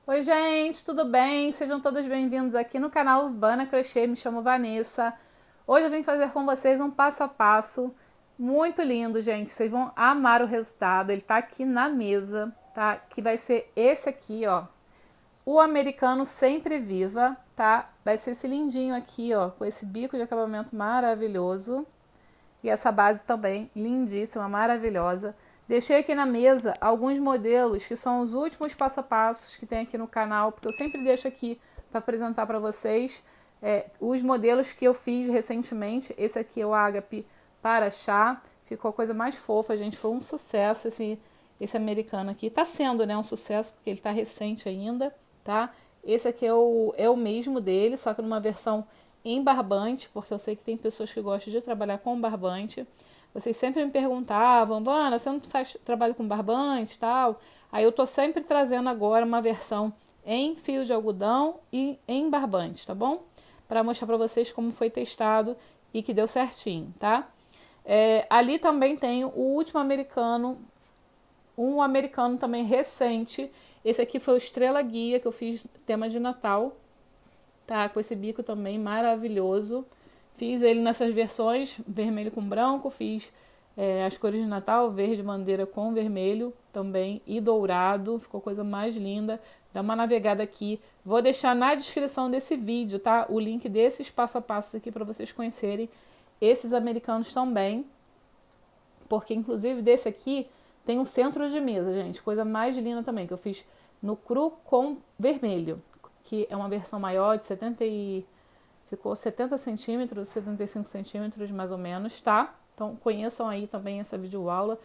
Oi gente, tudo bem? Sejam todos bem-vindos aqui no canal Vana Crochê, me chamo Vanessa. Hoje eu vim fazer com vocês um passo a passo muito lindo, gente. Vocês vão amar o resultado, ele tá aqui na mesa, tá? Que vai ser esse aqui, ó. O americano sempre viva, tá? Vai ser esse lindinho aqui, ó, com esse bico de acabamento maravilhoso. E essa base também lindíssima, maravilhosa. Deixei aqui na mesa alguns modelos que são os últimos passo a passos que tem aqui no canal, porque eu sempre deixo aqui para apresentar para vocês os modelos que eu fiz recentemente. Esse aqui é o Ágape para chá, ficou a coisa mais fofa, gente, foi um sucesso esse americano aqui. Tá sendo, né, um sucesso porque ele tá recente ainda, tá? Esse aqui é o mesmo dele, só que numa versão em barbante, porque eu sei que tem pessoas que gostam de trabalhar com barbante. Vocês sempre me perguntavam, Vana, você não faz trabalho com barbante e tal? Aí eu tô sempre trazendo agora uma versão em fio de algodão e em barbante, tá bom? Para mostrar para vocês como foi testado e que deu certinho, tá? Ali também tem o último americano, um americano também recente. Esse aqui foi o Estrela Guia, que eu fiz tema de Natal, tá? Com esse bico também maravilhoso. Fiz ele nessas versões, vermelho com branco, fiz as cores de Natal, verde bandeira com vermelho também e dourado, ficou coisa mais linda. Dá uma navegada aqui. Vou deixar na descrição desse vídeo, tá? O link desses passo a passos aqui para vocês conhecerem esses americanos também. Porque inclusive desse aqui tem um centro de mesa, gente, coisa mais linda também, que eu fiz no cru com vermelho, que é uma versão maior de 70 e... ficou 70 centímetros, 75 centímetros mais ou menos, tá? Então conheçam aí também essa videoaula.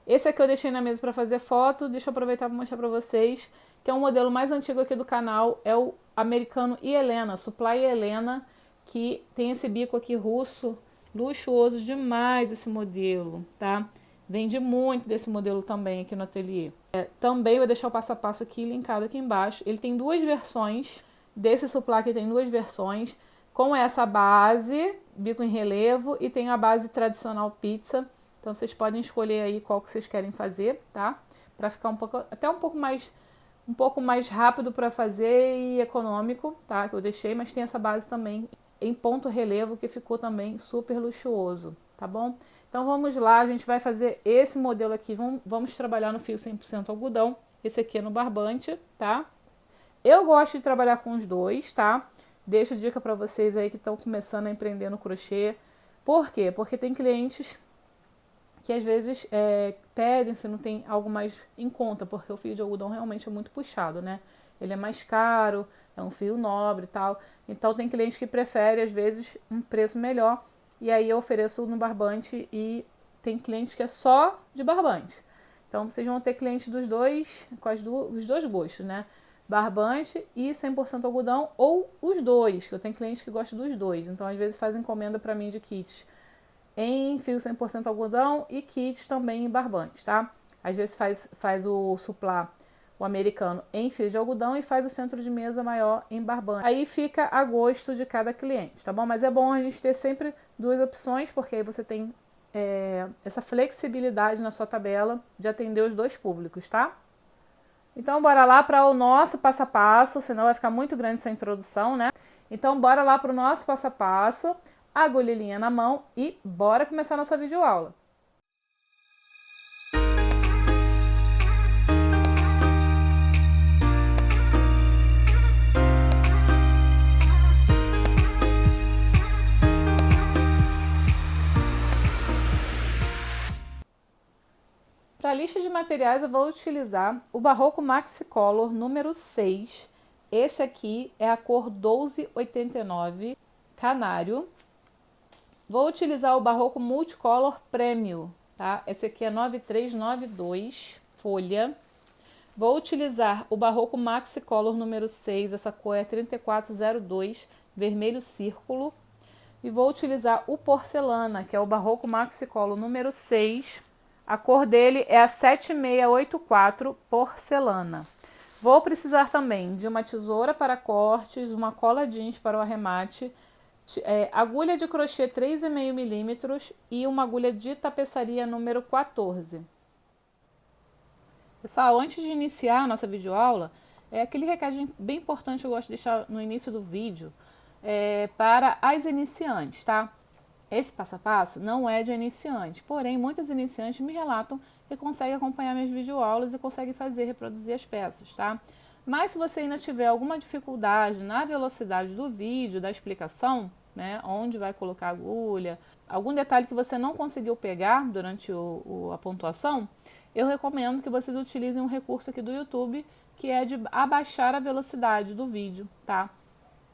Esse aqui eu deixei na mesa para fazer foto, deixa eu aproveitar para mostrar para vocês, que é um modelo mais antigo aqui do canal, é o americano Helena, Supply Helena, que tem esse bico aqui russo, luxuoso demais esse modelo, tá? Vende muito desse modelo também aqui no ateliê. Também vou deixar o passo a passo aqui linkado aqui embaixo. Ele tem duas versões, desse Supply aqui tem duas versões, com essa base, bico em relevo, e tem a base tradicional pizza. Então vocês podem escolher aí qual que vocês querem fazer, tá? Para ficar até um pouco mais rápido para fazer e econômico, tá? Que eu deixei, mas tem essa base também em ponto relevo que ficou também super luxuoso, tá bom? Então vamos lá, a gente vai fazer esse modelo aqui, vamos trabalhar no fio 100% algodão. Esse aqui é no barbante, tá? Eu gosto de trabalhar com os dois, tá? Deixo dica para vocês aí que estão começando a empreender no crochê. Por quê? Porque tem clientes que às vezes pedem se não tem algo mais em conta, porque o fio de algodão realmente é muito puxado, né? Ele é mais caro, é um fio nobre e tal. Então tem clientes que preferem às vezes um preço melhor, e aí eu ofereço no barbante, e tem clientes que é só de barbante. Então vocês vão ter clientes dos dois, com os dois gostos, né? Barbante e 100% algodão, ou os dois, que eu tenho clientes que gostam dos dois. Então às vezes fazem encomenda para mim de kits em fio 100% algodão e kits também em barbante, tá? Às vezes faz o suplá, o americano, em fio de algodão, e faz o centro de mesa maior em barbante. Aí fica a gosto de cada cliente, tá bom? Mas é bom a gente ter sempre duas opções, porque aí você tem essa flexibilidade na sua tabela de atender os dois públicos, tá? Então bora lá para o nosso passo a passo, senão vai ficar muito grande essa introdução, né? Então bora lá para o nosso passo a passo, agulhinha na mão, e bora começar a nossa videoaula. Para a lista de materiais eu vou utilizar o Barroco Maxi Color número 6. Esse aqui é a cor 1289, canário. Vou utilizar o Barroco Multicolor Premium, tá? Esse aqui é 9392, folha. Vou utilizar o Barroco Maxi Color número 6, essa cor é 3402, vermelho círculo. E vou utilizar o Porcelana, que é o Barroco Maxi Color número 6. A cor dele é a 7684, porcelana. Vou precisar também de uma tesoura para cortes, uma cola jeans para o arremate, agulha de crochê 3,5 milímetros e uma agulha de tapeçaria número 14. Pessoal, antes de iniciar a nossa videoaula, É aquele recadinho bem importante que eu gosto de deixar no início do vídeo, para as iniciantes, tá? Esse passo a passo não é de iniciante, porém muitas iniciantes me relatam que conseguem acompanhar minhas videoaulas e conseguem fazer, reproduzir as peças, tá? Mas se você ainda tiver alguma dificuldade na velocidade do vídeo, da explicação, né, onde vai colocar a agulha, algum detalhe que você não conseguiu pegar durante a pontuação, eu recomendo que vocês utilizem um recurso aqui do YouTube, que é de abaixar a velocidade do vídeo, tá?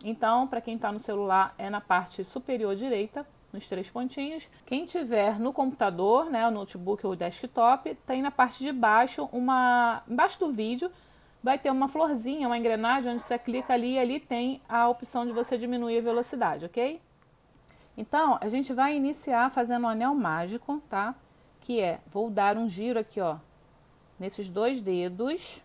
Então, para quem está no celular, é na parte superior direita, nos 3 pontinhos. Quem tiver no computador, né, o notebook ou o desktop, tem na parte de baixo, embaixo do vídeo, vai ter uma florzinha, uma engrenagem, onde você clica ali e ali tem a opção de você diminuir a velocidade, ok? Então, a gente vai iniciar fazendo um anel mágico, tá? Que vou dar um giro aqui, ó, nesses 2 dedos,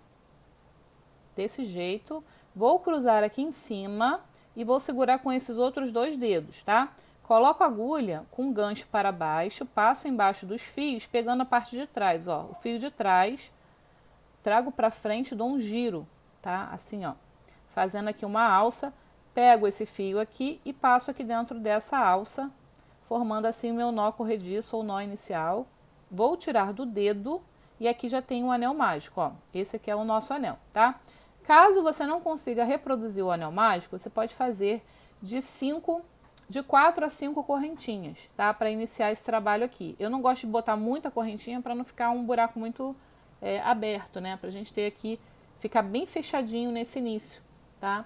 desse jeito. Vou cruzar aqui em cima e vou segurar com esses outros 2 dedos, tá? Coloco a agulha com o gancho para baixo, passo embaixo dos fios, pegando a parte de trás, ó, o fio de trás, trago para frente, dou um giro, tá? Assim, ó, fazendo aqui uma alça, pego esse fio aqui e passo aqui dentro dessa alça, formando assim o meu nó corrediço ou nó inicial. Vou tirar do dedo e aqui já tem um anel mágico, ó. Esse aqui é o nosso anel, tá? Caso você não consiga reproduzir o anel mágico, você pode fazer de 4 a 5 correntinhas, tá? Para iniciar esse trabalho aqui. Eu não gosto de botar muita correntinha para não ficar um buraco muito aberto, né? Pra gente ter aqui, ficar bem fechadinho nesse início, tá?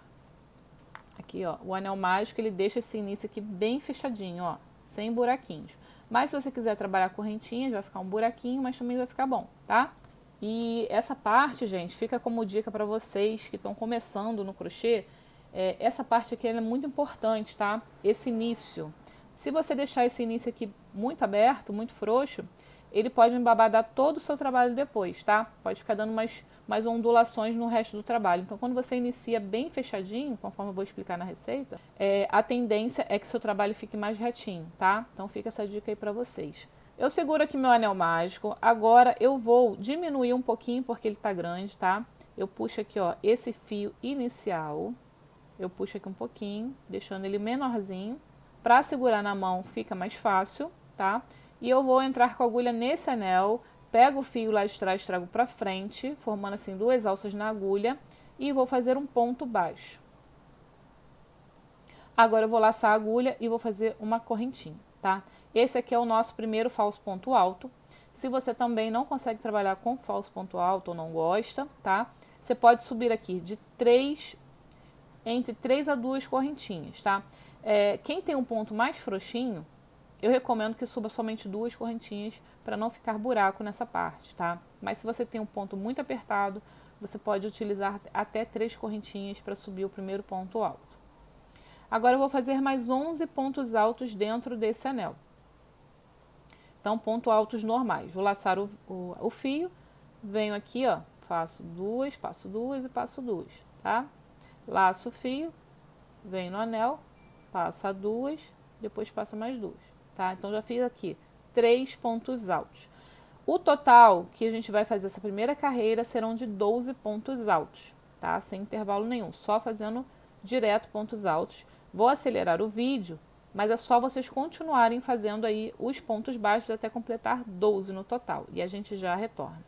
Aqui, ó, o anel mágico, ele deixa esse início aqui bem fechadinho, ó, sem buraquinhos. Mas se você quiser trabalhar correntinhas, vai ficar um buraquinho, mas também vai ficar bom, tá? E essa parte, gente, fica como dica para vocês que estão começando no crochê. Essa parte aqui é muito importante, tá? Esse início. Se você deixar esse início aqui muito aberto, muito frouxo, ele pode embabadar todo o seu trabalho depois, tá? Pode ficar dando mais ondulações no resto do trabalho. Então, quando você inicia bem fechadinho, conforme eu vou explicar na receita, a tendência é que seu trabalho fique mais retinho, tá? Então, fica essa dica aí para vocês. Eu seguro aqui meu anel mágico. Agora, eu vou diminuir um pouquinho, porque ele tá grande, tá? Eu puxo aqui, ó, esse fio inicial. Eu puxo aqui um pouquinho, deixando ele menorzinho. Para segurar na mão fica mais fácil, tá? E eu vou entrar com a agulha nesse anel, pego o fio lá de trás, trago para frente, formando assim 2 alças na agulha e vou fazer um ponto baixo. Agora eu vou laçar a agulha e vou fazer uma correntinha, tá? Esse aqui é o nosso primeiro falso ponto alto. Se você também não consegue trabalhar com falso ponto alto ou não gosta, tá? Você pode subir aqui de entre 3 a 2 correntinhas, tá? Quem tem um ponto mais frouxinho, eu recomendo que suba somente 2 correntinhas para não ficar buraco nessa parte, tá? Mas se você tem um ponto muito apertado, você pode utilizar até 3 correntinhas para subir o primeiro ponto alto. Agora eu vou fazer mais 11 pontos altos dentro desse anel. Então, pontos altos normais. Vou laçar o fio, venho aqui, ó, faço 2, passo 2 e passo 2, tá? Laço o fio, venho no anel, passa 2, depois passa mais 2. Tá? Então, já fiz aqui 3 pontos altos. O total que a gente vai fazer essa primeira carreira serão de 12 pontos altos, tá? Sem intervalo nenhum, só fazendo direto pontos altos. Vou acelerar o vídeo, mas é só vocês continuarem fazendo aí os pontos baixos até completar 12 no total. E a gente já retorna.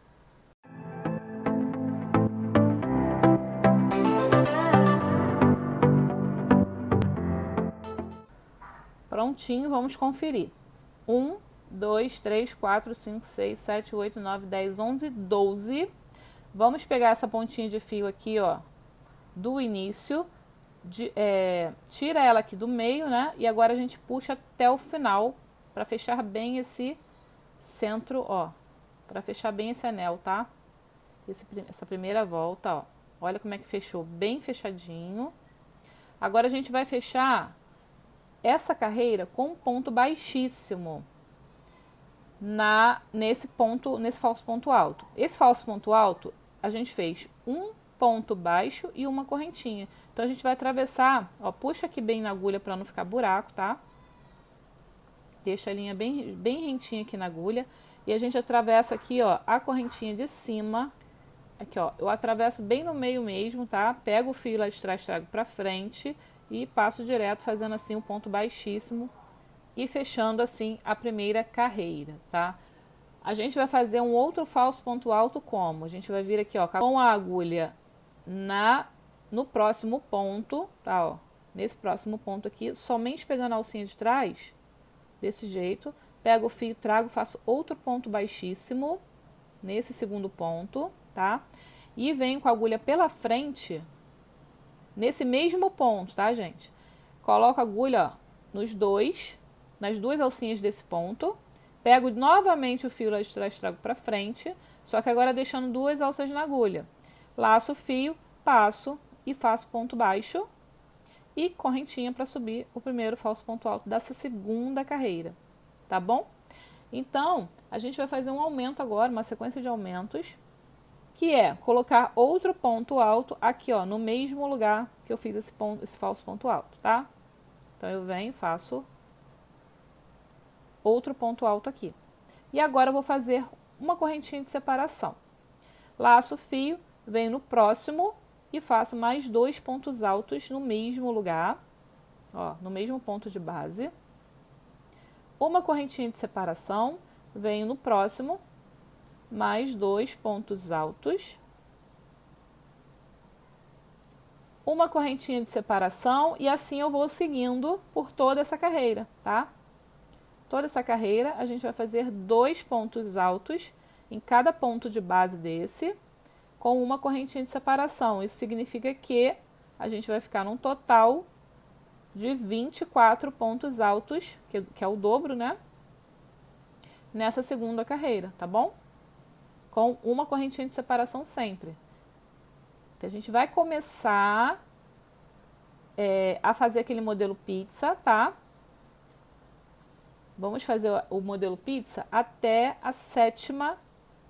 Prontinho, vamos conferir. 1, 2, 3, 4, 5, 6, 7, 8, 9, 10, 11, 12. Vamos pegar essa pontinha de fio aqui, ó, do início, tira ela aqui do meio, né? E agora a gente puxa até o final para fechar bem esse centro, ó, para fechar bem esse anel, tá? Essa primeira volta, ó, olha como é que fechou, bem fechadinho. Agora a gente vai fechar essa carreira com um ponto baixíssimo nesse falso ponto alto. Esse falso ponto alto, a gente fez um ponto baixo e uma correntinha. Então, a gente vai atravessar, ó, puxa aqui bem na agulha para não ficar buraco, tá? Deixa a linha bem rentinha aqui na agulha. E a gente atravessa aqui, ó, a correntinha de cima aqui ó, eu atravesso bem no meio mesmo, tá? Pego o fio lá de trás, trago pra frente e passo direto fazendo assim um ponto baixíssimo e fechando assim a primeira carreira, tá? A gente vai fazer um outro falso ponto alto como? A gente vai vir aqui ó, com a agulha no próximo ponto, tá ó? Nesse próximo ponto aqui, somente pegando a alcinha de trás, desse jeito, pego o fio, trago, faço outro ponto baixíssimo nesse segundo ponto, tá? E venho com a agulha pela frente, nesse mesmo ponto, tá, gente? Coloco a agulha, ó, nas duas alcinhas desse ponto, pego novamente o fio lá de trás, trago pra frente, só que agora deixando duas alças na agulha. Laço o fio, passo e faço ponto baixo e correntinha para subir o primeiro falso ponto alto dessa segunda carreira, tá bom? Então, a gente vai fazer um aumento agora, uma sequência de aumentos, que é colocar outro ponto alto aqui, ó, no mesmo lugar que eu fiz esse falso ponto alto, tá? Então, eu venho e faço outro ponto alto aqui. E agora eu vou fazer uma correntinha de separação. Laço o fio, venho no próximo e faço mais dois pontos altos no mesmo lugar, ó, no mesmo ponto de base. Uma correntinha de separação, venho no próximo, mais dois pontos altos. Uma correntinha de separação e assim eu vou seguindo por toda essa carreira, tá? Toda essa carreira a gente vai fazer dois pontos altos em cada ponto de base desse, com uma correntinha de separação. Isso significa que a gente vai ficar num total de 24 pontos altos, que é o dobro, né? Nessa segunda carreira, tá bom? Com uma correntinha de separação sempre. Então, a gente vai começar a fazer aquele modelo pizza, tá? Vamos fazer o modelo pizza até a sétima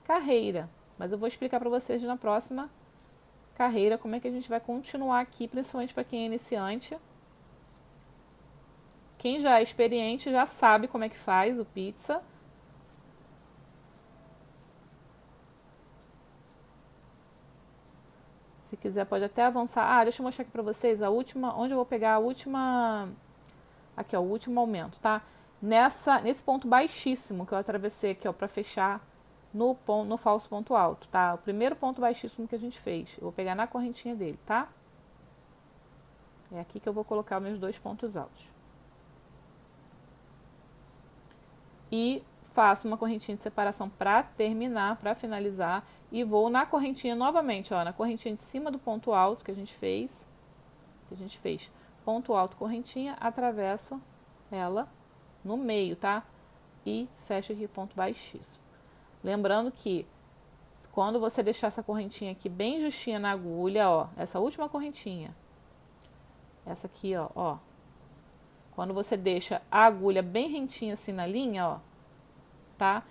carreira. Mas eu vou explicar para vocês na próxima carreira como é que a gente vai continuar aqui, principalmente para quem é iniciante. Quem já é experiente já sabe como é que faz o pizza. Se quiser pode até avançar. Deixa eu mostrar aqui para vocês a última, onde eu vou pegar a última, aqui ó, o último aumento, tá? Nesse ponto baixíssimo que eu atravessei aqui ó, para fechar no falso ponto alto, tá? O primeiro ponto baixíssimo que a gente fez. Eu vou pegar na correntinha dele, tá? É aqui que eu vou colocar meus dois pontos altos. E faço uma correntinha de separação para terminar, para finalizar. E vou na correntinha novamente, ó, na correntinha de cima do ponto alto que a gente fez. Ponto alto, correntinha, atravesso ela no meio, tá? E fecho aqui ponto baixíssimo. Lembrando que quando você deixar essa correntinha aqui bem justinha na agulha, ó, essa última correntinha, essa aqui, ó, quando você deixa a agulha bem rentinha assim na linha, ó, tá?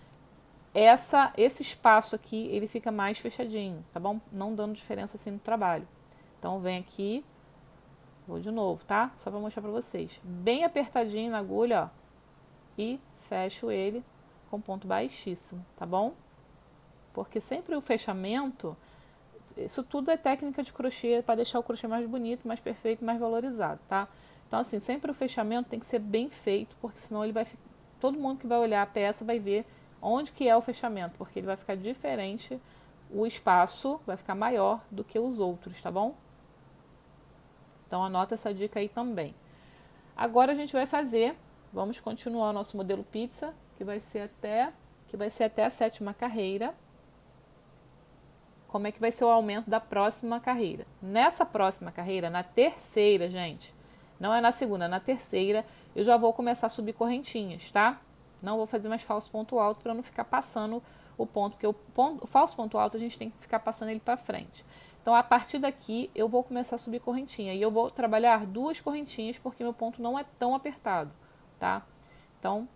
Esse espaço aqui, ele fica mais fechadinho, tá bom? Não dando diferença assim no trabalho. Então, vem aqui, vou de novo, tá? Só pra mostrar pra vocês. Bem apertadinho na agulha, ó, e fecho ele com ponto baixíssimo, tá bom? Porque sempre o fechamento, isso tudo é técnica de crochê para deixar o crochê mais bonito, mais perfeito, mais valorizado, tá? Então, assim, sempre o fechamento tem que ser bem feito, porque senão ele vai todo mundo que vai olhar a peça vai ver onde que é o fechamento, porque ele vai ficar diferente, o espaço vai ficar maior do que os outros, tá bom? Então, anota essa dica aí também. Agora a gente vai fazer, vamos continuar o nosso modelo pizza, que vai ser até a sétima carreira. Como é que vai ser o aumento da próxima carreira? Nessa próxima carreira, na terceira, gente, não é na segunda, na terceira, eu já vou começar a subir correntinhas, tá? Não vou fazer mais falso ponto alto para não ficar passando o ponto, porque o falso ponto alto a gente tem que ficar passando ele para frente. Então, a partir daqui, eu vou começar a subir correntinha. E eu vou trabalhar duas correntinhas, porque meu ponto não é tão apertado, tá? Então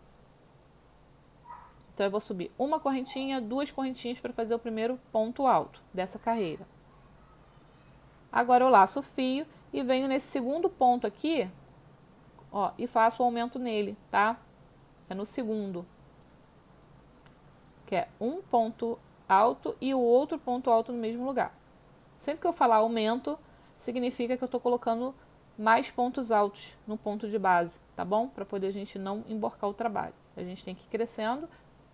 eu vou subir uma correntinha, duas correntinhas para fazer o primeiro ponto alto dessa carreira. Agora eu laço o fio e venho nesse segundo ponto aqui, ó, e faço o aumento nele, tá? É no segundo, que é um ponto alto e o outro ponto alto no mesmo lugar. Sempre que eu falar aumento, significa que eu estou colocando mais pontos altos no ponto de base, tá bom? Para poder a gente não emborcar o trabalho. A gente tem que ir crescendo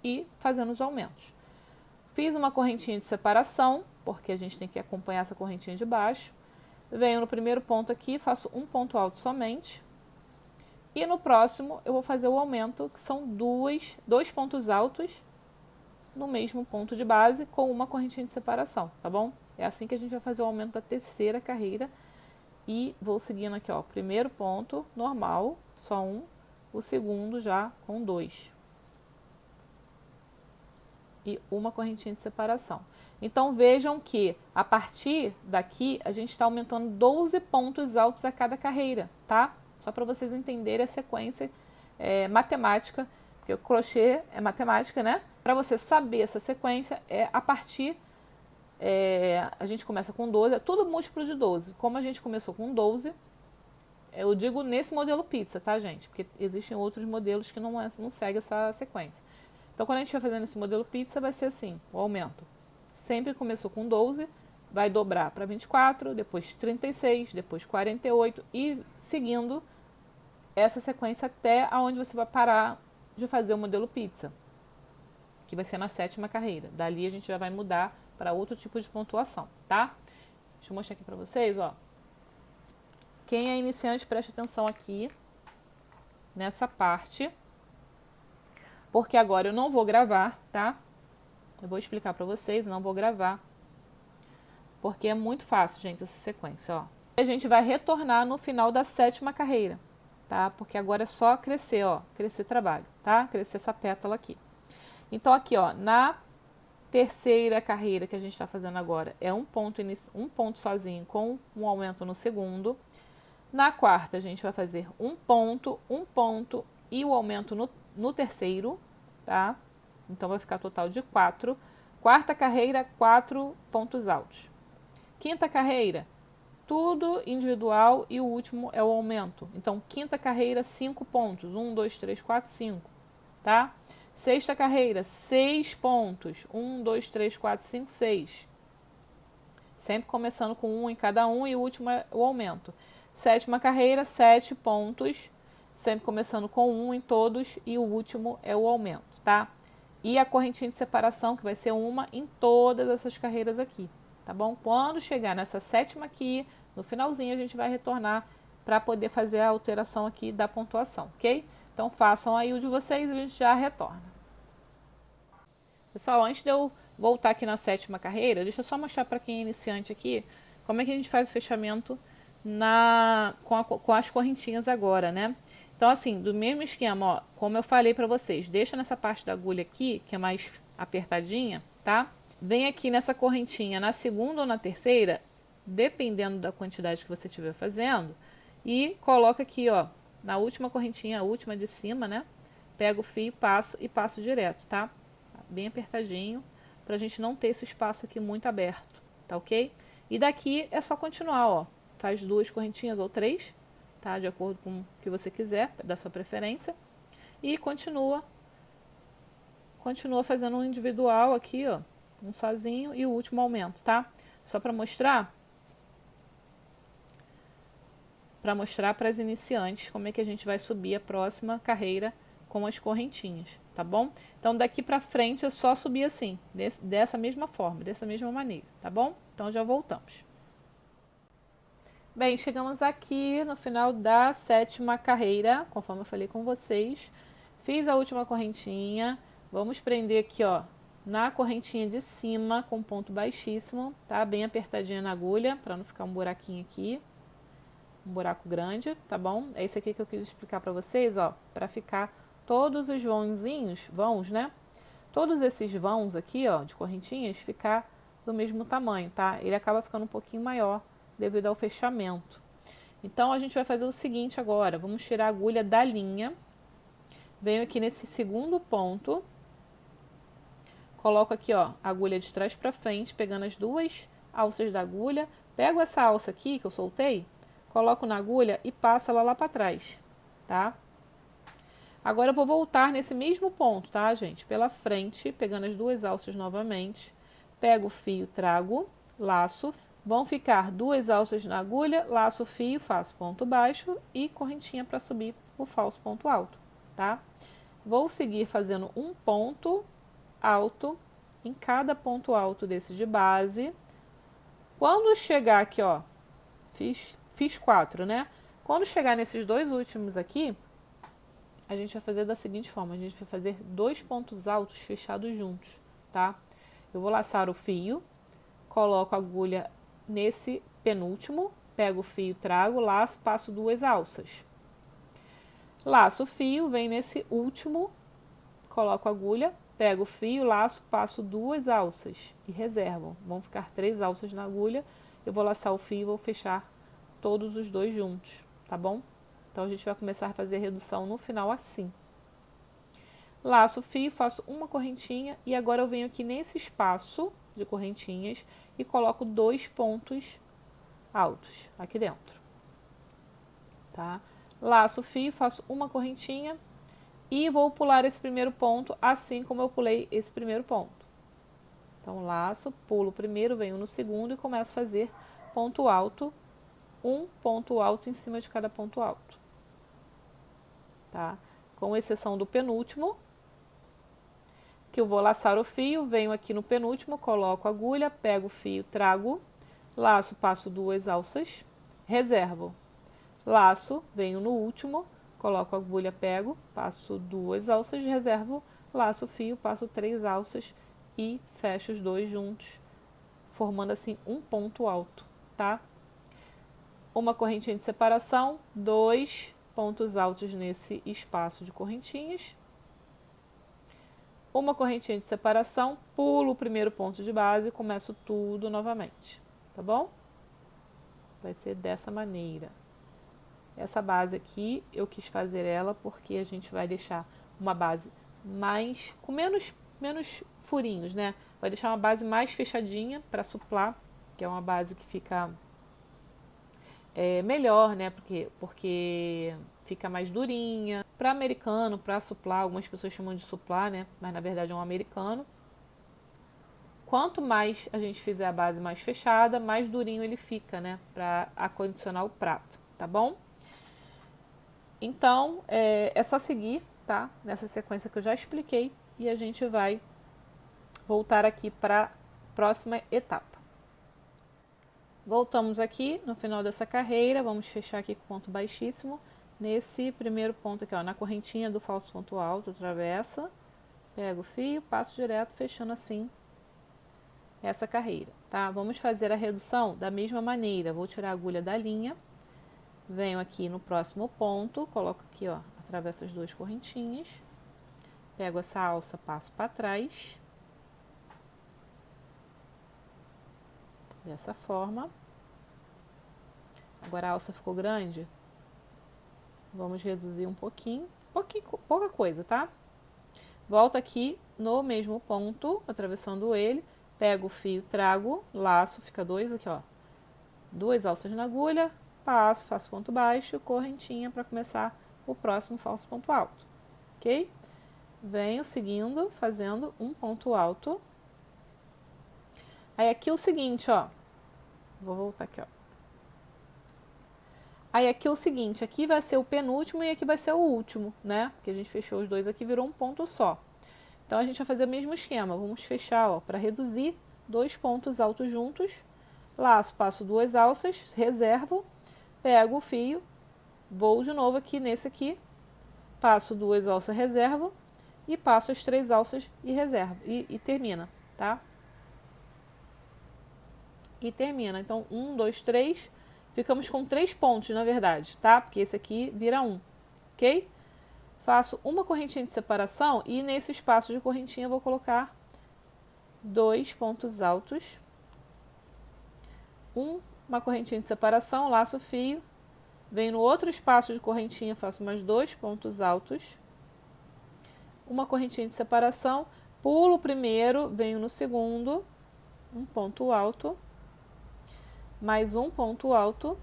e fazendo os aumentos. Fiz uma correntinha de separação, porque a gente tem que acompanhar essa correntinha de baixo. Venho no primeiro ponto aqui, faço um ponto alto somente. E no próximo eu vou fazer o aumento, que são dois pontos altos no mesmo ponto de base com uma correntinha de separação, tá bom? É assim que a gente vai fazer o aumento da terceira carreira. E vou seguindo aqui, ó, primeiro ponto normal, só um, o segundo já com 2. E uma correntinha de separação. Então vejam que a partir daqui a gente está aumentando 12 pontos altos a cada carreira, tá? Só para vocês entenderem a sequência matemática, porque o crochê é matemática, né? Para você saber essa sequência, a partir, a gente começa com 12, é tudo múltiplo de 12. Como a gente começou com 12, eu digo nesse modelo pizza, tá, gente? Porque existem outros modelos que não seguem essa sequência. Então, quando a gente vai fazendo esse modelo pizza, vai ser assim, o aumento. Sempre começou com 12, vai dobrar para 24, depois 36, depois 48 e seguindo essa sequência até aonde você vai parar de fazer o modelo pizza, que vai ser na 7ª carreira. Dali a gente já vai mudar para outro tipo de pontuação, tá? Deixa eu mostrar aqui para vocês, ó. Quem é iniciante, preste atenção aqui nessa parte, porque agora eu não vou gravar, tá? Eu vou explicar para vocês, não vou gravar, porque é muito fácil, gente, essa sequência, ó. A gente vai retornar no final da 7ª carreira, tá? Porque agora é só crescer, ó, crescer trabalho, tá? Crescer essa pétala aqui. Então aqui, ó, na terceira carreira que a gente está fazendo agora é um ponto sozinho com um aumento no segundo. Na quarta a gente vai fazer um ponto e o aumento no terceiro, tá? Então vai ficar total de 4. Quarta carreira, 4 pontos altos. Quinta carreira, tudo individual e o último é o aumento. Então, quinta carreira, 5 pontos. 1, 2, 3, 4, 5. Tá? Sexta carreira, 6 pontos. 1, 2, 3, 4, 5, 6. Sempre começando com 1 em cada um e o último é o aumento. Sétima carreira, 7 pontos. Sempre começando com 1 em todos e o último é o aumento, tá? E a correntinha de separação, que vai ser uma em todas essas carreiras aqui, tá bom? Quando chegar nessa 7ª aqui, no finalzinho a gente vai retornar para poder fazer a alteração aqui da pontuação, ok? Então façam aí o de vocês e a gente já retorna. Pessoal, antes de eu voltar aqui na 7ª carreira, deixa eu só mostrar para quem é iniciante aqui como é que a gente faz o fechamento com as correntinhas agora, né? Então, assim, do mesmo esquema, ó, como eu falei para vocês, deixa nessa parte da agulha aqui, que é mais apertadinha, tá? Vem aqui nessa correntinha na segunda ou na terceira, dependendo da quantidade que você estiver fazendo, e coloca aqui, ó, na última correntinha, a última de cima, né? Pego o fio e passo direto, tá? Bem apertadinho, pra gente não ter esse espaço aqui muito aberto, tá ok? E daqui é só continuar, ó. Faz 2 correntinhas ou 3, tá? De acordo com o que você quiser, da sua preferência. E continua fazendo um individual aqui, ó. Um sozinho e o último aumento, tá? Só para mostrar para as iniciantes como é que a gente vai subir a próxima carreira com as correntinhas, tá bom? Então, daqui para frente é só subir assim, dessa mesma forma, dessa mesma maneira, tá bom? Então, já voltamos. Bem, chegamos aqui no final da 7ª carreira, conforme eu falei com vocês. Fiz a última correntinha, vamos prender aqui, ó, na correntinha de cima com ponto baixíssimo, tá? Bem apertadinha na agulha, para não ficar um buraquinho aqui, um buraco grande, tá bom? É esse aqui que eu quis explicar para vocês, ó, para ficar todos os vãos, né? Todos esses vãos aqui, ó, de correntinhas, ficar do mesmo tamanho, tá? Ele acaba ficando um pouquinho maior devido ao fechamento. Então, a gente vai fazer o seguinte agora, vamos tirar a agulha da linha, venho aqui nesse segundo ponto, coloco aqui, ó, a agulha de trás para frente, pegando as 2 alças da agulha, pego essa alça aqui que eu soltei, coloco na agulha e passo ela lá para trás, tá? Agora eu vou voltar nesse mesmo ponto, tá, gente? Pela frente, pegando as 2 alças novamente, pego o fio, trago, laço, vão ficar 2 alças na agulha, laço o fio, faço ponto baixo e correntinha para subir o falso ponto alto, tá? Vou seguir fazendo um ponto alto em cada ponto alto desse de base. Quando chegar aqui, ó, fiz 4, né? Quando chegar nesses dois últimos aqui, a gente vai fazer da seguinte forma, a gente vai fazer 2 pontos altos fechados juntos, tá? Eu vou laçar o fio, coloco a agulha nesse penúltimo, pego o fio, trago, laço, passo 2 alças. Laço o fio, vem nesse último, coloco a agulha, pego o fio, laço, passo 2 alças e reservo. Vão ficar 3 alças na agulha, eu vou laçar o fio e vou fechar todos os dois juntos, tá bom? Então, a gente vai começar a fazer a redução no final assim. Laço o fio, faço uma correntinha e agora eu venho aqui nesse espaço de correntinhas e coloco 2 pontos altos aqui dentro, tá? Laço o fio, faço uma correntinha e vou pular esse primeiro ponto assim como eu pulei esse primeiro ponto. Então, laço, pulo o primeiro, venho no segundo e começo a fazer ponto alto, um ponto alto em cima de cada ponto alto, tá? Com exceção do penúltimo, que eu vou laçar o fio, venho aqui no penúltimo, coloco a agulha, pego o fio, trago, laço, passo 2 alças, reservo. Laço, venho no último, coloco a agulha, pego, passo 2 alças, reservo, laço o fio, passo 3 alças e fecho os dois juntos, formando assim um ponto alto, tá? Uma correntinha de separação, 2 pontos altos nesse espaço de correntinhas. Uma correntinha de separação, pulo o primeiro ponto de base e começo tudo novamente, tá bom? Vai ser dessa maneira. Essa base aqui, eu quis fazer ela porque a gente vai deixar uma base com menos furinhos, né? Vai deixar uma base mais fechadinha para suplar, que é uma base que fica melhor, né? Porque fica mais durinha. Para americano, para suplar, algumas pessoas chamam de suplar, né? Mas na verdade é um americano. Quanto mais a gente fizer a base mais fechada, mais durinho ele fica, né? Para acondicionar o prato, tá bom? Então, é só seguir, tá? Nessa sequência que eu já expliquei e a gente vai voltar aqui para a próxima etapa. Voltamos aqui no final dessa carreira, vamos fechar aqui com ponto baixíssimo. Nesse primeiro ponto aqui, ó, na correntinha do falso ponto alto, travessa, pego o fio, passo direto, fechando assim essa carreira, tá? Vamos fazer a redução da mesma maneira. Vou tirar a agulha da linha, venho aqui no próximo ponto, coloco aqui, ó, atravesso as 2 correntinhas, pego essa alça, passo para trás, dessa forma. Agora a alça ficou grande, vamos reduzir um pouquinho, pouca coisa, tá? Volto aqui no mesmo ponto, atravessando ele, pego o fio, trago, laço, fica 2 aqui, ó, 2 alças na agulha, passo, faço ponto baixo, correntinha para começar o próximo falso ponto alto, ok? Venho seguindo, fazendo um ponto alto. Aí aqui o seguinte, ó, vou voltar aqui, ó. Aí aqui o seguinte, aqui vai ser o penúltimo e aqui vai ser o último, né? Porque a gente fechou os dois aqui, virou um ponto só. Então, a gente vai fazer o mesmo esquema. Vamos fechar, ó, para reduzir 2 pontos altos juntos. Laço, passo 2 alças, reservo, pego o fio, vou de novo aqui nesse aqui, passo 2 alças, reservo e passo as 3 alças e reservo. E termina, tá? E termina. Então, 1, 2, 3... Ficamos com 3 pontos, na verdade, tá? Porque esse aqui vira 1, ok? Faço uma correntinha de separação e nesse espaço de correntinha eu vou colocar 2 pontos altos. Uma correntinha de separação, laço o fio, venho no outro espaço de correntinha, faço mais 2 pontos altos. Uma correntinha de separação, pulo o primeiro, venho no segundo, um ponto alto. Mais um ponto alto,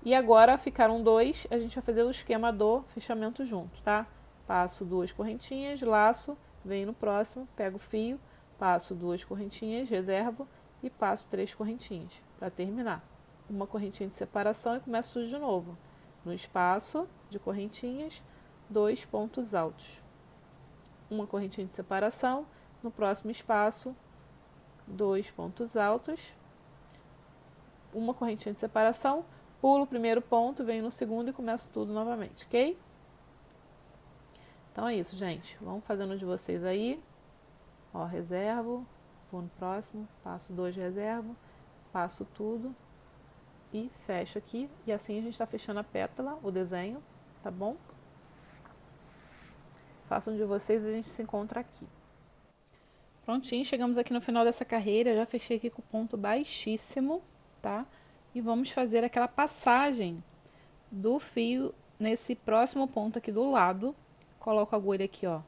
e agora ficaram 2, a gente vai fazer o esquema do fechamento junto, tá? Passo 2 correntinhas, laço, venho no próximo, pego o fio, passo 2 correntinhas, reservo e passo 3 correntinhas para terminar. Uma correntinha de separação e começo tudo de novo. No espaço de correntinhas, 2 pontos altos. Uma correntinha de separação, no próximo espaço, 2 pontos altos. Uma correntinha de separação, pulo o primeiro ponto, venho no segundo e começo tudo novamente, ok? Então é isso, gente. Vamos fazendo de vocês aí. Ó, reservo, vou no próximo, passo 2, reservo, passo tudo e fecho aqui. E assim a gente está fechando a pétala, o desenho, tá bom? Façam de vocês e a gente se encontra aqui. Prontinho, chegamos aqui no final dessa carreira, já fechei aqui com o ponto baixíssimo, tá? E vamos fazer aquela passagem do fio nesse próximo ponto aqui do lado. Coloco a agulha aqui, ó,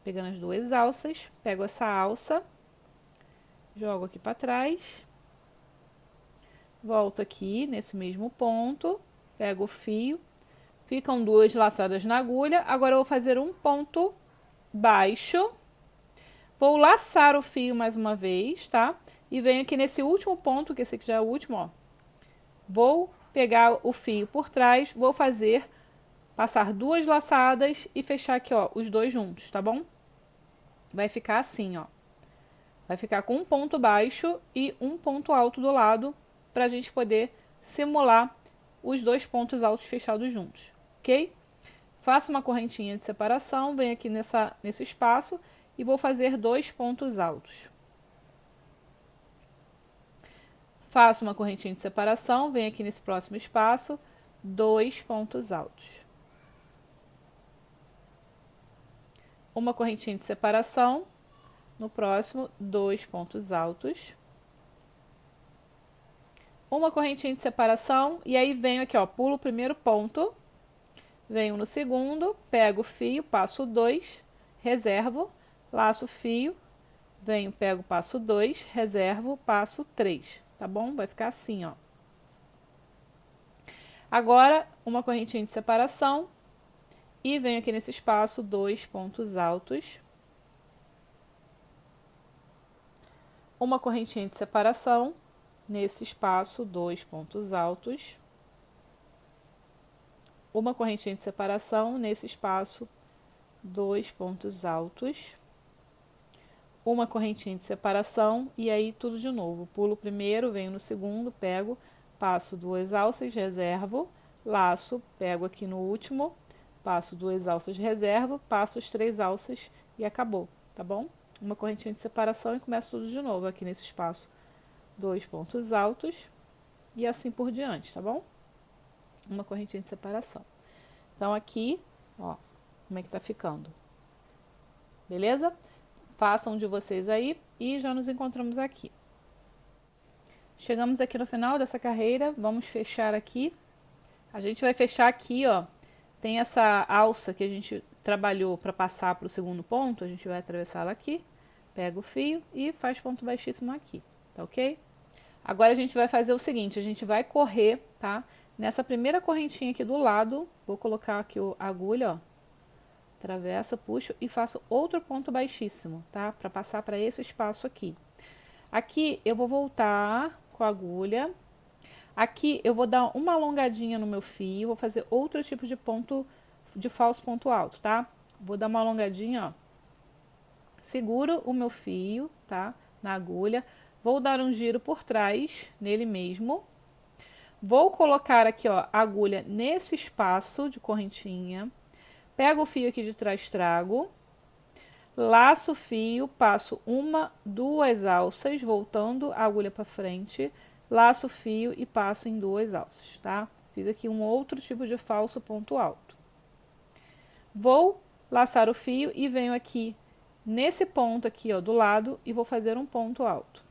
pegando as duas alças, pego essa alça, jogo aqui para trás, volto aqui nesse mesmo ponto, pego o fio, ficam duas laçadas na agulha. Agora eu vou fazer um ponto baixo, vou laçar o fio mais uma vez, tá? E venho aqui nesse último ponto, que esse aqui já é o último, ó. Vou pegar o fio por trás, vou passar duas laçadas e fechar aqui, ó, os dois juntos, tá bom? Vai ficar assim, ó. Vai ficar com um ponto baixo e um ponto alto do lado, pra gente poder simular os dois pontos altos fechados juntos, ok? Faço uma correntinha de separação, venho aqui nesse espaço e vou fazer 2 pontos altos. Faço uma correntinha de separação, venho aqui nesse próximo espaço, 2 pontos altos. Uma correntinha de separação, no próximo, 2 pontos altos. Uma correntinha de separação, e aí venho aqui, ó, pulo o primeiro ponto, venho no segundo, pego o fio, passo 2, reservo, laço o fio, venho, pego, passo 2, reservo, passo 3, tá bom? Vai ficar assim, ó. Agora, uma correntinha de separação e venho aqui nesse espaço, 2 pontos altos. Uma correntinha de separação, nesse espaço, 2 pontos altos. Uma correntinha de separação, nesse espaço, 2 pontos altos. Uma correntinha de separação e aí tudo de novo. Pulo o primeiro, venho no segundo, pego, passo 2 alças, reservo, laço, pego aqui no último, passo 2 alças, reservo, passo as 3 alças e acabou, tá bom? Uma correntinha de separação e começo tudo de novo aqui nesse espaço. 2 pontos altos e assim por diante, tá bom? Uma correntinha de separação. Então aqui, ó, como é que tá ficando. Beleza? Façam de vocês aí e já nos encontramos aqui. Chegamos aqui no final dessa carreira, vamos fechar aqui. A gente vai fechar aqui, ó, tem essa alça que a gente trabalhou para passar para o segundo ponto, a gente vai atravessar ela aqui, pega o fio e faz ponto baixíssimo aqui, tá ok? Agora a gente vai fazer o seguinte, a gente vai correr, tá? Nessa primeira correntinha aqui do lado, vou colocar aqui a agulha, ó, atravesso, puxo e faço outro ponto baixíssimo, tá? Para passar para esse espaço aqui. Aqui eu vou voltar com a agulha. Aqui eu vou dar uma alongadinha no meu fio, vou fazer outro tipo de ponto, de falso ponto alto, tá? Vou dar uma alongadinha, ó. Seguro o meu fio, tá? Na agulha. Vou dar um giro por trás, nele mesmo. Vou colocar aqui, ó, a agulha nesse espaço de correntinha. Pego o fio aqui de trás, trago. Laço o fio, passo uma, duas alças, voltando a agulha para frente. Laço o fio e passo em 2 alças, tá? Fiz aqui um outro tipo de falso ponto alto. Vou laçar o fio e venho aqui nesse ponto aqui, ó, do lado e vou fazer um ponto alto.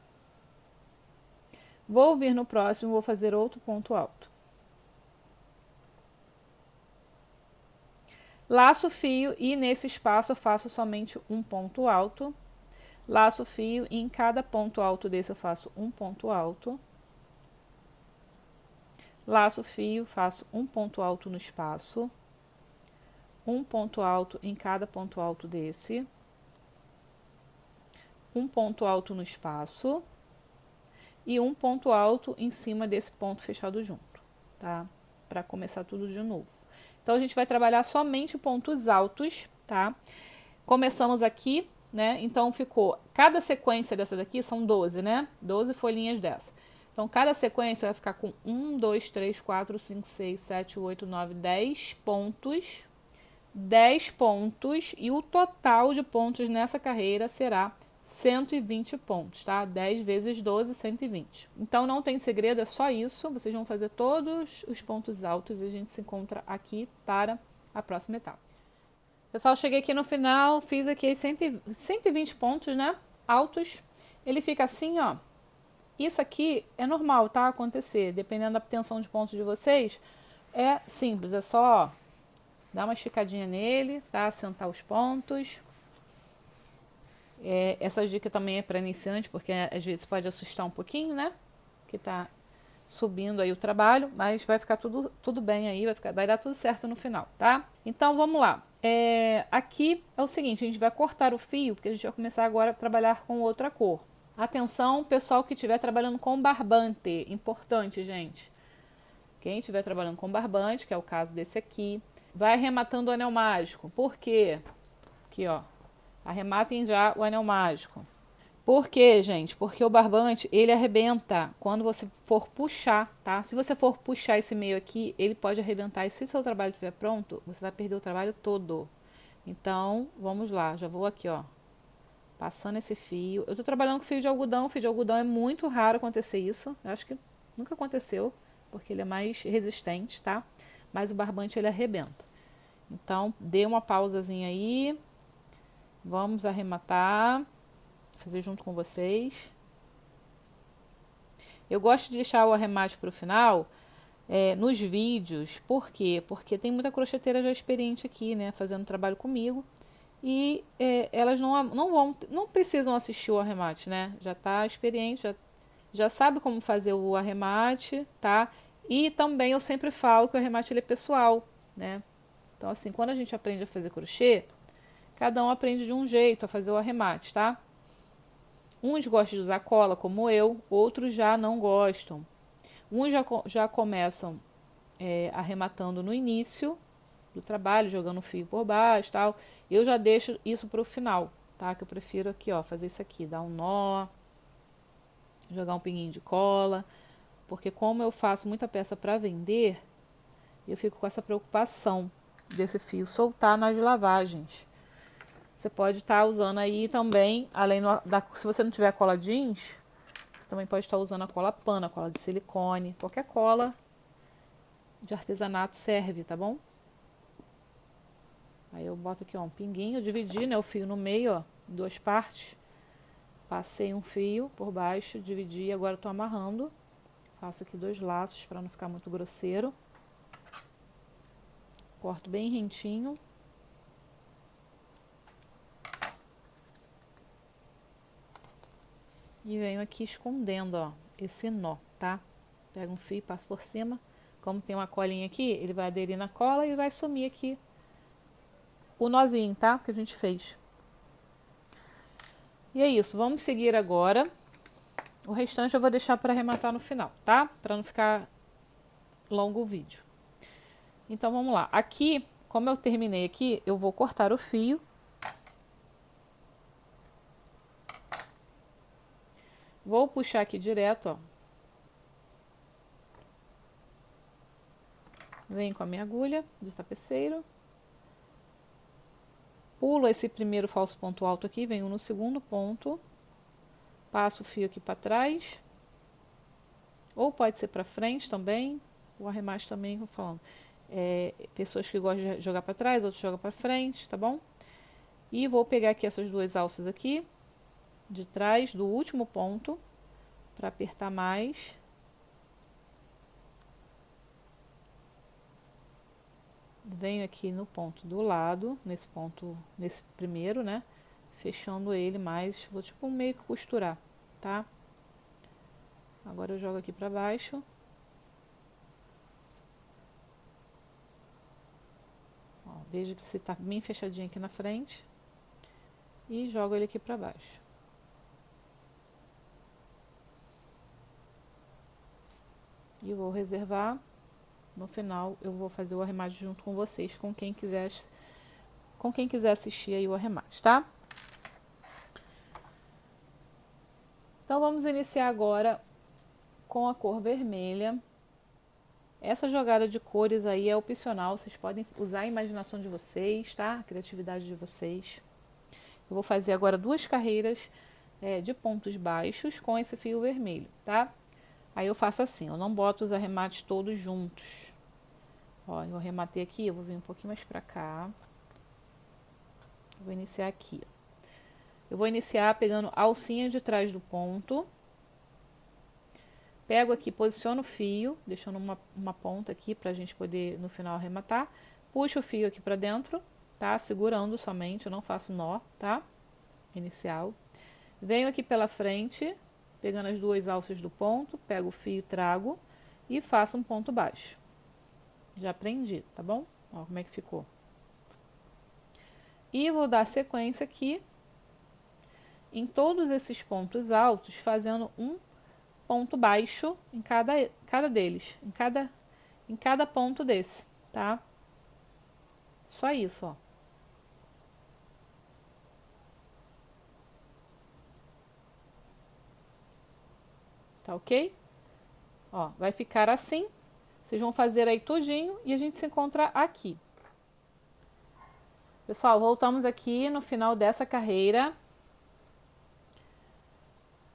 Vou vir no próximo, vou fazer outro ponto alto. Laço o fio e nesse espaço eu faço somente um ponto alto. Laço o fio e em cada ponto alto desse eu faço um ponto alto. Laço o fio, faço um ponto alto no espaço. Um ponto alto em cada ponto alto desse. um ponto alto no espaço e um ponto alto em cima desse ponto fechado junto, tá? Para começar tudo de novo. Então a gente vai trabalhar somente pontos altos, tá? Começamos aqui, né? Então ficou, cada sequência dessa daqui são 12, né? 12 folhinhas dessa. Então cada sequência vai ficar com 1, 2, 3, 4, 5, 6, 7, 8, 9, 10 pontos. 10 pontos e o total de pontos nessa carreira será 120 pontos, tá? 10 vezes 12, 120. Então não tem segredo, é só isso. Vocês vão fazer todos os pontos altos e a gente se encontra aqui para a próxima etapa. Pessoal, cheguei aqui no final, fiz aqui 120 pontos, né? Altos. Ele fica assim, ó. Isso aqui é normal, tá? Acontecer. Dependendo da tensão de pontos de vocês, é simples. É só, ó, dar uma esticadinha nele, tá? Assentar os pontos. Essa dica também é para iniciante, porque às vezes pode assustar um pouquinho, né? Que tá subindo aí o trabalho, mas vai ficar tudo bem aí, vai dar tudo certo no final, tá? Então vamos lá. Aqui é o seguinte, a gente vai cortar o fio, porque a gente vai começar agora a trabalhar com outra cor. Atenção, pessoal que estiver trabalhando com barbante, importante, gente. Quem estiver trabalhando com barbante, que é o caso desse aqui, vai arrematando o anel mágico. Por quê? Aqui, ó. Arrematem já o anel mágico. Por quê, gente? Porque o barbante, ele arrebenta quando você for puxar, tá? Se você for puxar esse meio aqui, ele pode arrebentar. E se o seu trabalho estiver pronto, você vai perder o trabalho todo. Então, vamos lá. Já vou aqui, ó. Passando esse fio. Eu tô trabalhando com fio de algodão. O fio de algodão é muito raro acontecer isso. Eu acho que nunca aconteceu, porque ele é mais resistente, tá? Mas o barbante, ele arrebenta. Então, dê uma pausazinha aí. Vamos arrematar. Vou fazer junto com vocês. Eu gosto de deixar o arremate para o final nos vídeos. Por quê? Porque tem muita crocheteira já experiente aqui, né? Fazendo trabalho comigo. E elas não precisam assistir o arremate, né? Já está experiente, já sabe como fazer o arremate, tá? E também eu sempre falo que o arremate ele é pessoal, né? Então, assim, quando a gente aprende a fazer crochê, cada um aprende de um jeito a fazer o arremate, tá? Uns gostam de usar cola, como eu, outros já não gostam. Uns já começam arrematando no início do trabalho, jogando fio por baixo, tal. Eu já deixo isso para o final, tá? Que eu prefiro aqui, ó, fazer isso aqui, dar um nó, jogar um pinguinho de cola, porque como eu faço muita peça para vender, eu fico com essa preocupação desse fio soltar nas lavagens. Você pode estar usando aí também, além se você não tiver cola jeans, você também pode estar usando a cola pano, a cola de silicone, qualquer cola de artesanato serve, tá bom? Aí eu boto aqui, ó, um pinguinho, dividi, né, o fio no meio, ó, em duas partes. Passei um fio por baixo, dividi e agora eu tô amarrando. Faço aqui 2 laços para não ficar muito grosseiro. Corto bem rentinho. E venho aqui escondendo, ó, esse nó, tá? Pego um fio e passo por cima. Como tem uma colinha aqui, ele vai aderir na cola e vai sumir aqui o nozinho, tá? Que a gente fez. E é isso, vamos seguir agora. O restante eu vou deixar para arrematar no final, tá? Para não ficar longo o vídeo. Então vamos lá. Aqui, como eu terminei aqui, eu vou cortar o fio. Vou puxar aqui direto, ó. Venho com a minha agulha de tapeceiro. Pulo esse primeiro falso ponto alto aqui, venho no segundo ponto. Passo o fio aqui para trás. Ou pode ser para frente também. O arremate também, vou falando. Pessoas que gostam de jogar para trás, outros jogam para frente, tá bom? E vou pegar aqui essas 2 alças aqui, de trás do último ponto, para apertar mais. Venho aqui no ponto do lado, nesse primeiro, né? Fechando ele mais, vou tipo meio que costurar, tá? Agora eu jogo aqui para baixo. Ó, veja que você tá bem fechadinho aqui na frente. E jogo ele aqui para baixo. aqui, vou reservar. No final eu vou fazer o arremate junto com vocês, com quem quiser assistir aí o arremate, tá? Então vamos iniciar agora com a cor vermelha. Essa jogada de cores aí é opcional, vocês podem usar a imaginação de vocês, tá? A criatividade de vocês. Eu vou fazer agora 2 carreiras de pontos baixos com esse fio vermelho, tá? Aí eu faço assim, eu não boto os arremates todos juntos. Ó, eu arrematei aqui, eu vou vir um pouquinho mais pra cá. Vou iniciar aqui. Eu vou iniciar pegando a alcinha de trás do ponto. Pego aqui, posiciono o fio, deixando uma ponta aqui pra gente poder no final arrematar. Puxo o fio aqui pra dentro, tá? Segurando somente, eu não faço nó, tá? Inicial. Venho aqui pela frente, pegando as 2 alças do ponto, pego o fio, trago e faço um ponto baixo. Já prendi, tá bom? Ó como é que ficou. E vou dar sequência aqui em todos esses pontos altos, fazendo um ponto baixo em cada deles, em cada ponto desse, tá? Só isso, ó. Tá ok? Ó, vai ficar assim. Vocês vão fazer aí tudinho e a gente se encontra aqui. Pessoal, voltamos aqui no final dessa carreira.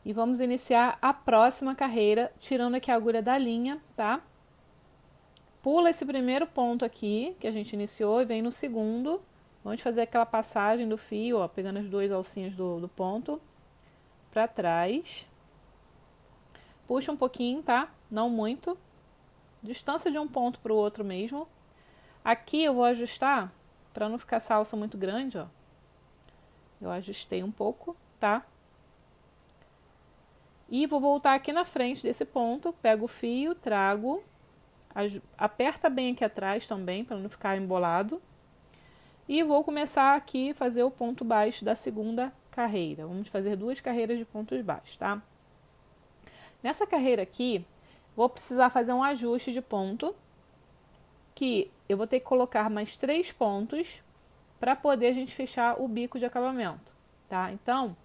E vamos iniciar a próxima carreira, tirando aqui a agulha da linha, tá? Pula esse primeiro ponto aqui, que a gente iniciou, e vem no segundo. Vamos fazer aquela passagem do fio, ó, pegando as 2 alcinhas do ponto pra trás. Puxa um pouquinho, tá? Não muito. Distância de um ponto pro outro mesmo. Aqui eu vou ajustar, pra não ficar essa alça muito grande, ó. Eu ajustei um pouco, tá? E vou voltar aqui na frente desse ponto, pego o fio, trago, aperta bem aqui atrás também, para não ficar embolado. E vou começar aqui a fazer o ponto baixo da segunda carreira. Vamos fazer 2 carreiras de pontos baixos, tá? Nessa carreira aqui, vou precisar fazer um ajuste de ponto, que eu vou ter que colocar mais 3 pontos, para poder a gente fechar o bico de acabamento, tá? Então,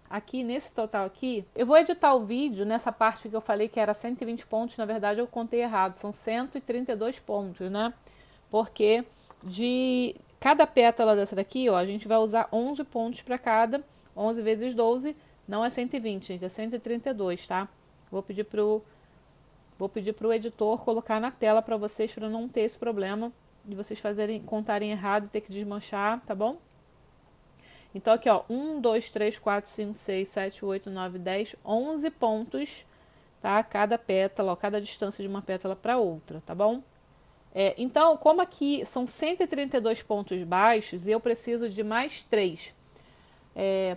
aqui nesse total aqui, eu vou editar o vídeo nessa parte que eu falei que era 120 pontos, na verdade eu contei errado, são 132 pontos, né? Porque de cada pétala dessa daqui, ó, a gente vai usar 11 pontos para cada, 11 vezes 12, não é 120, gente, é 132, tá? Vou pedir pro editor colocar na tela para vocês, para não ter esse problema de vocês contarem errado e ter que desmanchar, tá bom? Então, aqui, ó, 1, 2, 3, 4, 5, 6, 7, 8, 9, 10, 11 pontos, tá? Cada pétala, ó, cada distância de uma pétala para outra, tá bom? Então, como aqui são 132 pontos baixos e eu preciso de mais 3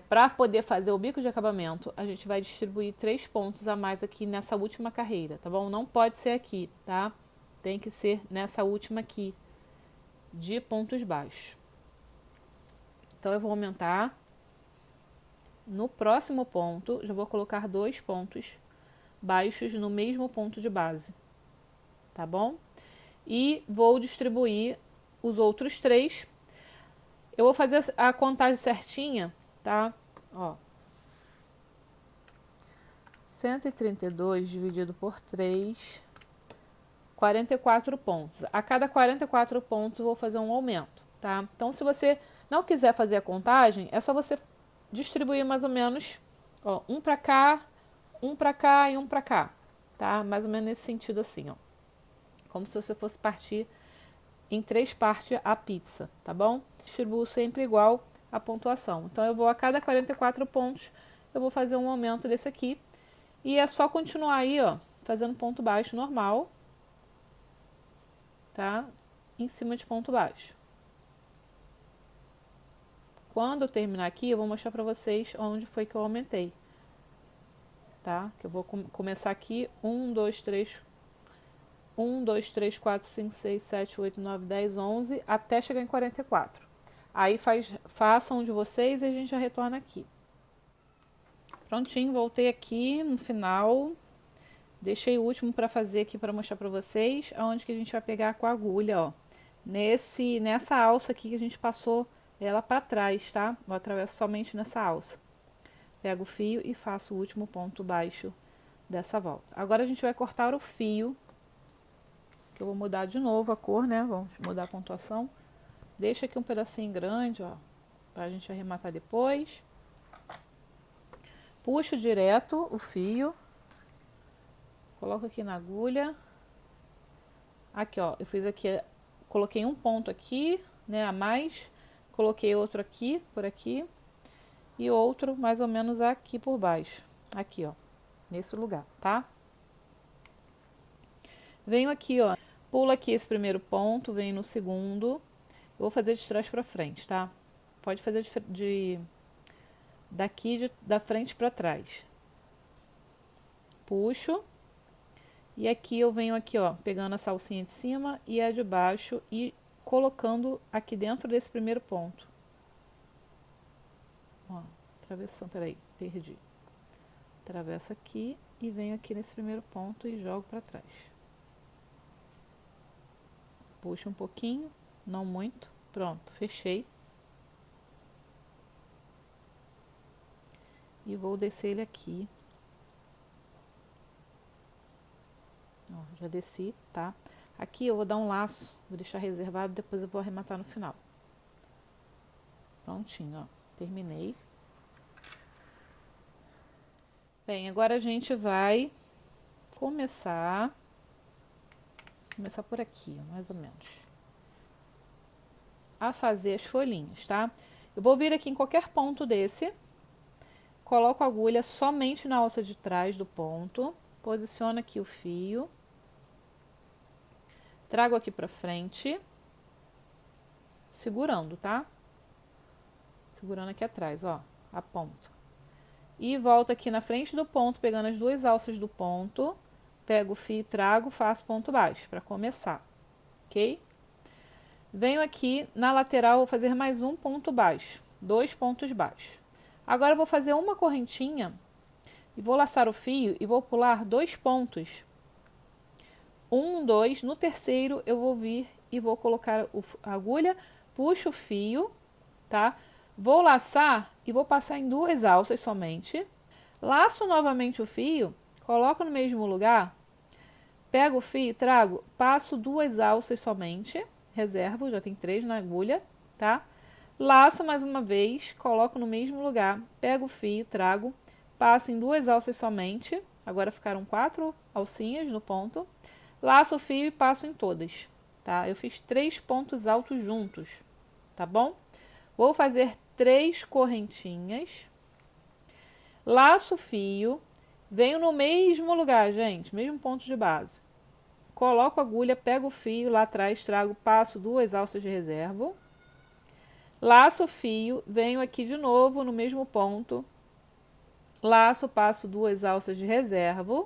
para poder fazer o bico de acabamento, a gente vai distribuir 3 pontos a mais aqui nessa última carreira, tá bom? Não pode ser aqui, tá? Tem que ser nessa última aqui, de pontos baixos. Então, eu vou aumentar. No próximo ponto, já vou colocar 2 pontos baixos no mesmo ponto de base, tá bom? E vou distribuir os outros 3. Eu vou fazer a contagem certinha, tá? Ó. 132 dividido por 3, 44 pontos. A cada 44 pontos, eu vou fazer um aumento, tá? Então, se você não quiser fazer a contagem, é só você distribuir mais ou menos, ó, um pra cá e um pra cá, tá? Mais ou menos nesse sentido assim, ó. Como se você fosse partir em 3 partes a pizza, tá bom? Distribuo sempre igual a pontuação. Então, eu vou a cada 44 pontos, eu vou fazer um aumento desse aqui. E é só continuar aí, ó, fazendo ponto baixo normal, tá? Em cima de ponto baixo. Quando eu terminar aqui, eu vou mostrar pra vocês onde foi que eu aumentei, tá? Que eu vou começar aqui, 1, 2, 3, 4, 5, 6, 7, 8, 9, 10, 11, até chegar em 44. Aí façam de vocês e a gente já retorna aqui. Prontinho, voltei aqui no final. Deixei o último para fazer aqui para mostrar para vocês aonde que a gente vai pegar com a agulha, ó. Nessa alça aqui que a gente passou ela para trás, tá? Eu atravesso somente nessa alça. Pego o fio e faço o último ponto baixo dessa volta. Agora a gente vai cortar o fio, que eu vou mudar de novo a cor, né? Vamos mudar a pontuação. Deixa aqui um pedacinho grande, ó, pra gente arrematar depois. Puxo direto o fio. Coloco aqui na agulha. Aqui, ó, eu fiz aqui, coloquei um ponto aqui, né, a mais. Coloquei outro aqui, por aqui. E outro mais ou menos aqui por baixo. Aqui, ó, nesse lugar, tá? Venho aqui, ó, pulo aqui esse primeiro ponto, venho no segundo. Eu vou fazer de trás pra frente, tá? Pode fazer da frente pra trás. Puxo. E aqui eu venho aqui, ó, pegando a salsinha de cima e a de baixo e colocando aqui dentro desse primeiro ponto. Ó, travessão, peraí, perdi. Atravesso aqui e venho aqui nesse primeiro ponto e jogo pra trás. Puxo um pouquinho, não muito. Pronto, fechei. E vou descer ele aqui. Ó, já desci, tá? Aqui eu vou dar um laço, vou deixar reservado, depois eu vou arrematar no final. Prontinho, ó, terminei. Bem, agora a gente vai começar por aqui, mais ou menos, a fazer as folhinhas, tá? Eu vou vir aqui em qualquer ponto desse, coloco a agulha somente na alça de trás do ponto, posiciono aqui o fio, trago aqui pra frente, segurando, tá? Segurando aqui atrás, ó, a ponta. E volto aqui na frente do ponto, pegando as duas alças do ponto, pego o fio e trago, faço ponto baixo, para começar, ok? Venho aqui na lateral, vou fazer mais um ponto baixo, 2 pontos baixos. Agora eu vou fazer uma correntinha e vou laçar o fio e vou pular 2 pontos. 1, 2, no terceiro eu vou vir e vou colocar a agulha, puxo o fio, tá? Vou laçar e vou passar em 2 alças somente. Laço novamente o fio, coloco no mesmo lugar, pego o fio e trago, passo 2 alças somente, reservo, já tem 3 na agulha, tá? Laço mais uma vez, coloco no mesmo lugar, pego o fio, trago, passo em 2 alças somente, agora ficaram 4 alcinhas no ponto, laço o fio e passo em todas, tá? Eu fiz 3 pontos altos juntos, tá bom? Vou fazer 3 correntinhas, laço o fio, venho no mesmo lugar, gente, mesmo ponto de base. Coloco a agulha, pego o fio, lá atrás trago, passo 2 alças de reserva. Laço o fio, venho aqui de novo no mesmo ponto. Laço, passo 2 alças de reserva.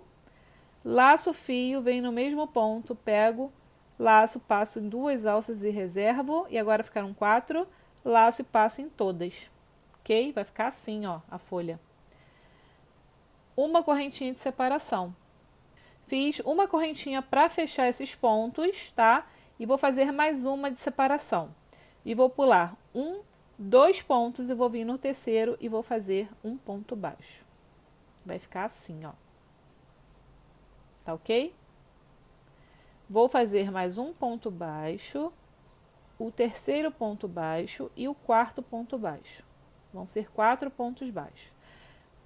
Laço o fio, venho no mesmo ponto, pego, laço, passo em 2 alças e reservo. E agora ficaram 4. Laço e passo em todas, ok? Vai ficar assim, ó, a folha. Uma correntinha de separação. Fiz uma correntinha para fechar esses pontos, tá? E vou fazer mais uma de separação. E vou pular 1, 2 pontos e vou vir no terceiro e vou fazer um ponto baixo. Vai ficar assim, ó. Tá ok? Vou fazer mais um ponto baixo, o terceiro ponto baixo e o quarto ponto baixo. Vão ser 4 pontos baixos.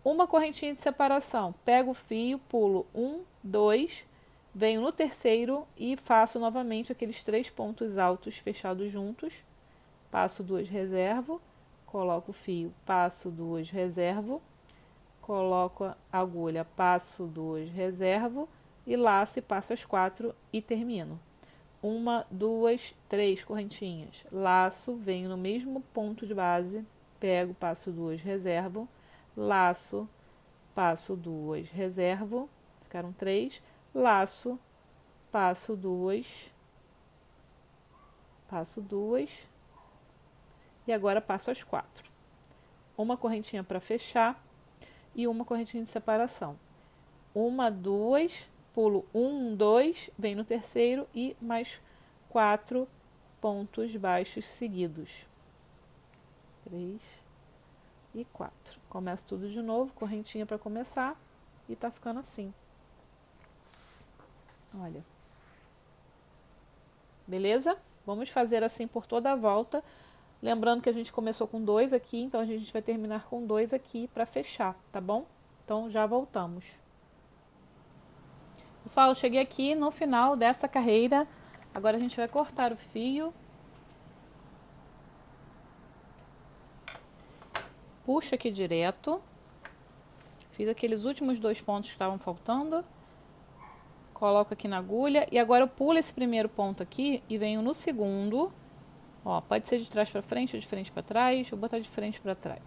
Uma correntinha de separação, pego o fio, pulo 1, 2, venho no terceiro e faço novamente aqueles 3 pontos altos fechados juntos. Passo 2, reservo, coloco o fio, passo 2, reservo, coloco a agulha, passo 2, reservo e laço e passo as 4 e termino. 1, 2, 3 correntinhas, laço, venho no mesmo ponto de base, pego, passo 2, reservo, laço, passo 2, reservo, ficaram 3, laço, passo 2, passo 2 e agora passo as 4. Uma correntinha para fechar e uma correntinha de separação. 1, 2, pulo 1, 2, vem no terceiro e mais 4 pontos baixos seguidos. 3 e 4. Começo tudo de novo, correntinha para começar e tá ficando assim. Olha. Beleza? Vamos fazer assim por toda a volta. Lembrando que a gente começou com 2 aqui, então a gente vai terminar com 2 aqui para fechar, tá bom? Então já voltamos. Pessoal, eu cheguei aqui no final dessa carreira. Agora a gente vai cortar o fio. Puxa aqui direto. Fiz aqueles últimos 2 pontos que estavam faltando. Coloco aqui na agulha. E agora eu pulo esse primeiro ponto aqui e venho no segundo. Ó, pode ser de trás para frente ou de frente para trás. Vou botar de frente para trás.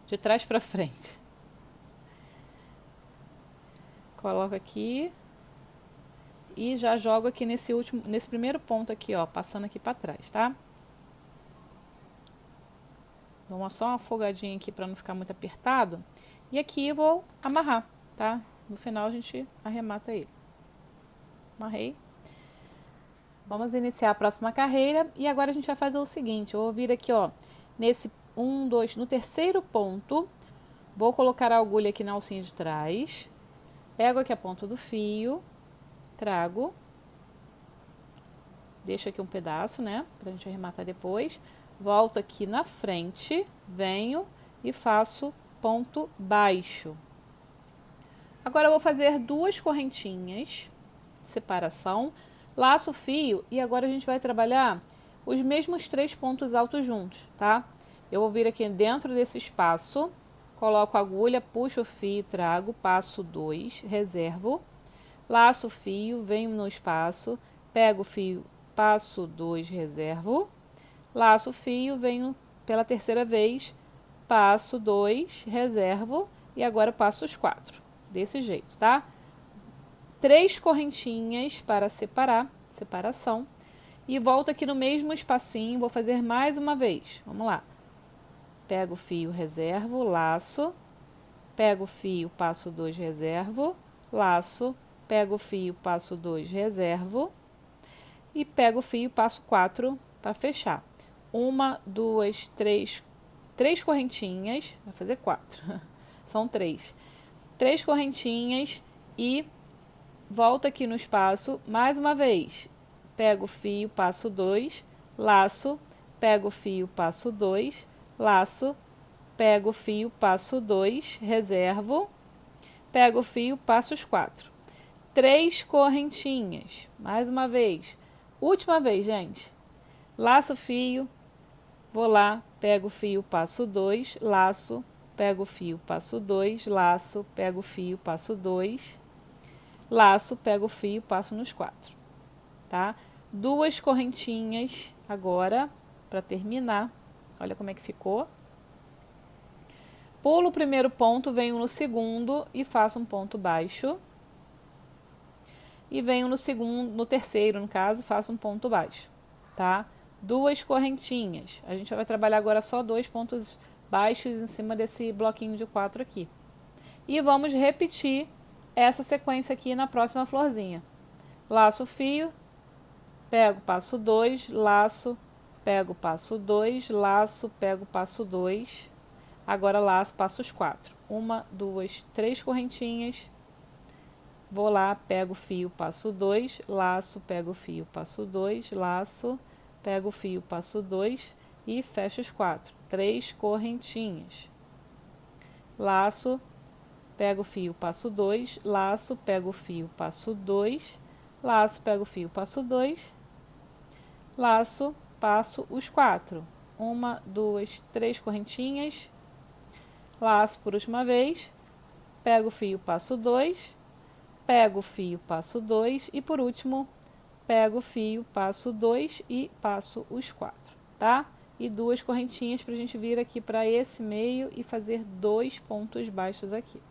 De trás para frente. Coloco aqui. E já jogo aqui nesse primeiro ponto aqui, ó, passando aqui para trás, tá? Dou só uma folgadinha aqui para não ficar muito apertado. E aqui eu vou amarrar, tá? No final a gente arremata ele. Amarrei. Vamos iniciar a próxima carreira. E agora a gente vai fazer o seguinte. Eu vou vir aqui, ó, nesse 1, 2, no terceiro ponto. Vou colocar a agulha aqui na alcinha de trás. Pego aqui a ponta do fio. Trago. Deixo aqui um pedaço, né? Pra gente arrematar depois. Volto aqui na frente. Venho e faço ponto baixo. Agora eu vou fazer 2 correntinhas. Separação. Laço o fio e agora a gente vai trabalhar os mesmos 3 pontos altos juntos, tá? Eu vou vir aqui dentro desse espaço. Coloco a agulha, puxo o fio, trago, passo 2, reservo. Laço o fio, venho no espaço, pego o fio, passo 2, reservo. Laço o fio, venho pela terceira vez, passo 2, reservo e agora passo os 4. Desse jeito, tá? 3 correntinhas para separar, separação. E volto aqui no mesmo espacinho, vou fazer mais uma vez. Vamos lá. Pego o fio, reservo, laço. Pego o fio, passo 2, reservo, laço. Pego o fio, passo 2, reservo. E pego o fio, passo 4 para fechar. 1, 2, 3, 3 correntinhas. Vai fazer 4. São 3. 3 correntinhas e volto aqui no espaço, mais uma vez. Pego o fio, passo 2, laço. Pego o fio, passo 2, laço. Pego o fio, passo 2, reservo. Pego o fio, passo os 4. 3 correntinhas. Mais uma vez. Última vez, gente. Laço o fio. Vou lá, pego o fio, passo 2, laço. Pego o fio, passo 2, laço. Pego o fio, passo 2, laço. Pego o fio, passo nos 4. Tá? 2 correntinhas agora, para terminar. Olha como é que ficou. Pulo o primeiro ponto, venho no segundo e faço um ponto baixo. E venho no segundo, no terceiro, no caso, faço um ponto baixo, tá? 2 correntinhas. A gente vai trabalhar agora só 2 pontos baixos em cima desse bloquinho de 4 aqui. E vamos repetir essa sequência aqui na próxima florzinha. Laço o fio, pego, passo 2, laço, pego, passo 2, laço, pego, passo 2. Agora laço, passo os 4. 1, 2, 3 correntinhas. Vou lá, pego o fio, passo 2, laço, pego o fio, passo 2, laço, pego o fio, passo 2 e fecho os 4. 3 correntinhas. Laço, pego o fio, passo 2, laço, pego o fio, passo 2, laço, pego o fio, passo 2, laço, passo os 4. 1, 2, 3 correntinhas. Laço por última vez, pego o fio, passo 2, pego o fio, passo 2 e por último, pego o fio, passo 2 e passo os 4, tá? E 2 correntinhas pra gente vir aqui para esse meio e fazer 2 pontos baixos aqui.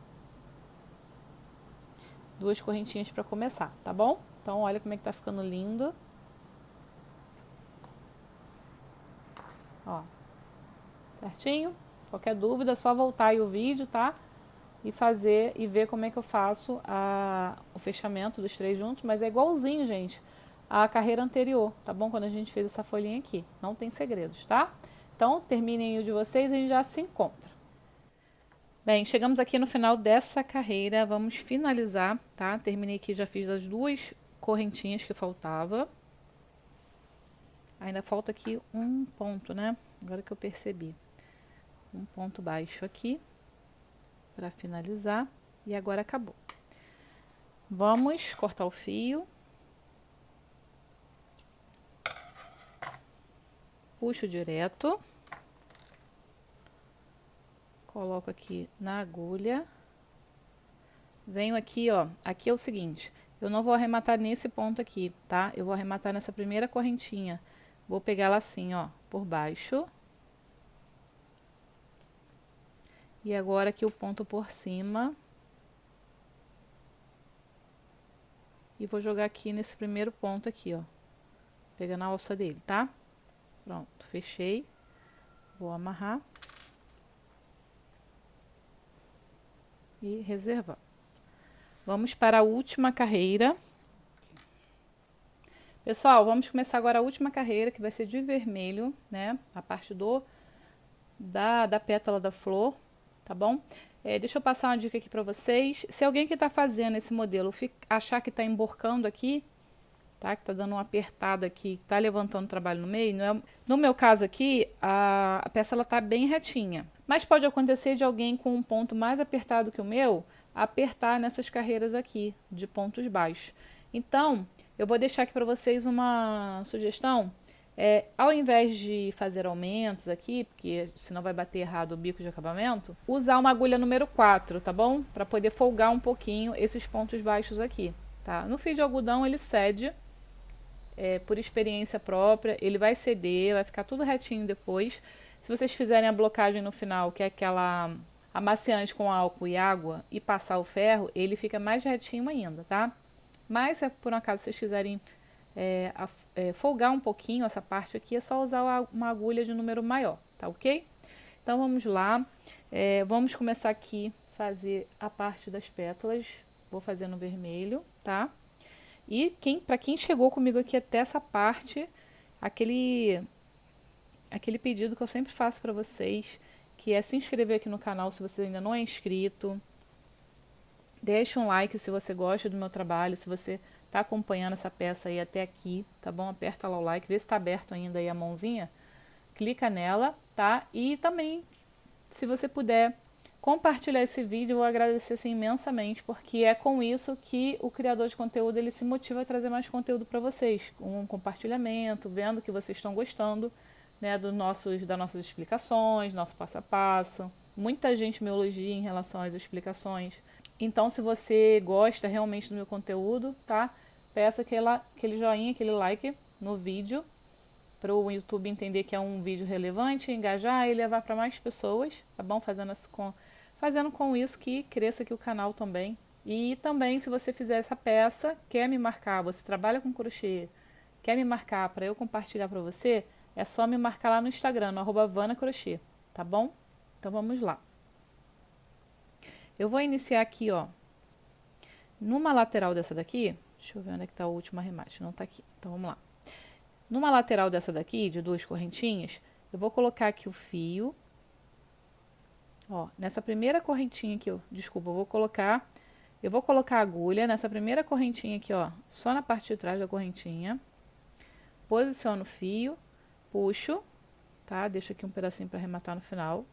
2 correntinhas para começar, tá bom? Então, olha como é que tá ficando lindo. Ó, certinho? Qualquer dúvida, é só voltar aí o vídeo, tá? e fazer e ver como é que eu faço o fechamento dos 3 juntos, mas é igualzinho, gente, a carreira anterior, tá bom? Quando a gente fez essa folhinha aqui, não tem segredos, tá? Então, terminem o de vocês e a gente já se encontra. Bem, chegamos aqui no final dessa carreira, vamos finalizar, tá? Terminei aqui, já fiz as 2 correntinhas que faltava. Ainda falta aqui um ponto, né? Agora que eu percebi. Um ponto baixo aqui, para finalizar, e agora acabou. Vamos cortar o fio. Puxo direto. Coloco aqui na agulha. Venho aqui, ó. Aqui é o seguinte, eu não vou arrematar nesse ponto aqui, tá? Eu vou arrematar nessa primeira correntinha. Vou pegar ela assim, ó, por baixo. E agora aqui o ponto por cima. E vou jogar aqui nesse primeiro ponto aqui, ó. Pegando a alça dele, tá? Pronto, fechei. Vou amarrar. E reservar. Vamos para a última carreira. Pessoal, vamos começar agora a última carreira, que vai ser de vermelho, né? A parte da pétala da flor, tá bom? Deixa eu passar uma dica aqui para vocês. Se alguém que está fazendo esse modelo achar que está emborcando aqui, tá? Que tá dando uma apertada aqui, que tá levantando o trabalho no meio, no meu caso aqui, a peça ela tá bem retinha. Mas pode acontecer de alguém com um ponto mais apertado que o meu, apertar nessas carreiras aqui, de pontos baixos. Então, eu vou deixar aqui para vocês uma sugestão. Ao invés de fazer aumentos aqui, porque senão vai bater errado o bico de acabamento, usar uma agulha número 4, tá bom? Para poder folgar um pouquinho esses pontos baixos aqui, tá? No fio de algodão ele cede, por experiência própria, ele vai ceder, vai ficar tudo retinho depois. Se vocês fizerem a blocagem no final, que é aquela amaciante com álcool e água, e passar o ferro, ele fica mais retinho ainda, tá? Mas se por um acaso vocês quiserem folgar um pouquinho essa parte aqui, é só usar uma agulha de número maior, tá ok? Então vamos lá, vamos começar aqui fazer a parte das pétalas. Vou fazer no vermelho, tá? E para quem chegou comigo aqui até essa parte, aquele pedido que eu sempre faço para vocês, que é se inscrever aqui no canal se você ainda não é inscrito. Deixa um like se você gosta do meu trabalho, se você está acompanhando essa peça aí até aqui, tá bom? Aperta lá o like, vê se está aberto ainda aí a mãozinha, clica nela, tá? E também, se você puder compartilhar esse vídeo, eu vou agradecer assim, imensamente, porque é com isso que o criador de conteúdo ele se motiva a trazer mais conteúdo para vocês, com um compartilhamento, vendo que vocês estão gostando, né, das nossas explicações, nosso passo a passo. Muita gente me elogia em relação às explicações. Então, se você gosta realmente do meu conteúdo, tá? Peço aquele joinha, aquele like no vídeo, para o YouTube entender que é um vídeo relevante, engajar e levar para mais pessoas, tá bom? Fazendo com isso que cresça aqui o canal também. E também, se você fizer essa peça, quer me marcar, você trabalha com crochê, quer me marcar para eu compartilhar para você, é só me marcar lá no Instagram, no @vanacrochê, tá bom? Então vamos lá. Eu vou iniciar aqui, ó, numa lateral dessa daqui, deixa eu ver onde é que tá o último arremate, não tá aqui, então vamos lá. Numa lateral dessa daqui, de 2 correntinhas, eu vou colocar aqui o fio, ó, nessa primeira correntinha aqui, ó, desculpa, eu vou colocar a agulha nessa primeira correntinha aqui, ó, só na parte de trás da correntinha, posiciono o fio, puxo, tá, deixo aqui um pedacinho para arrematar no final.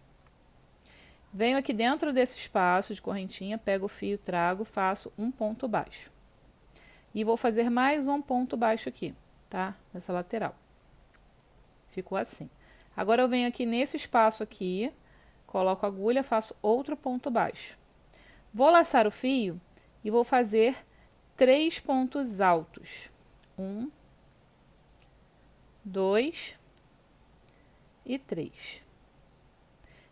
Venho aqui dentro desse espaço de correntinha, pego o fio, trago, faço um ponto baixo. E vou fazer mais um ponto baixo aqui, tá? Nessa lateral. Ficou assim. Agora eu venho aqui nesse espaço aqui, coloco a agulha, faço outro ponto baixo. Vou laçar o fio e vou fazer 3 pontos altos. 1, 2 e 3.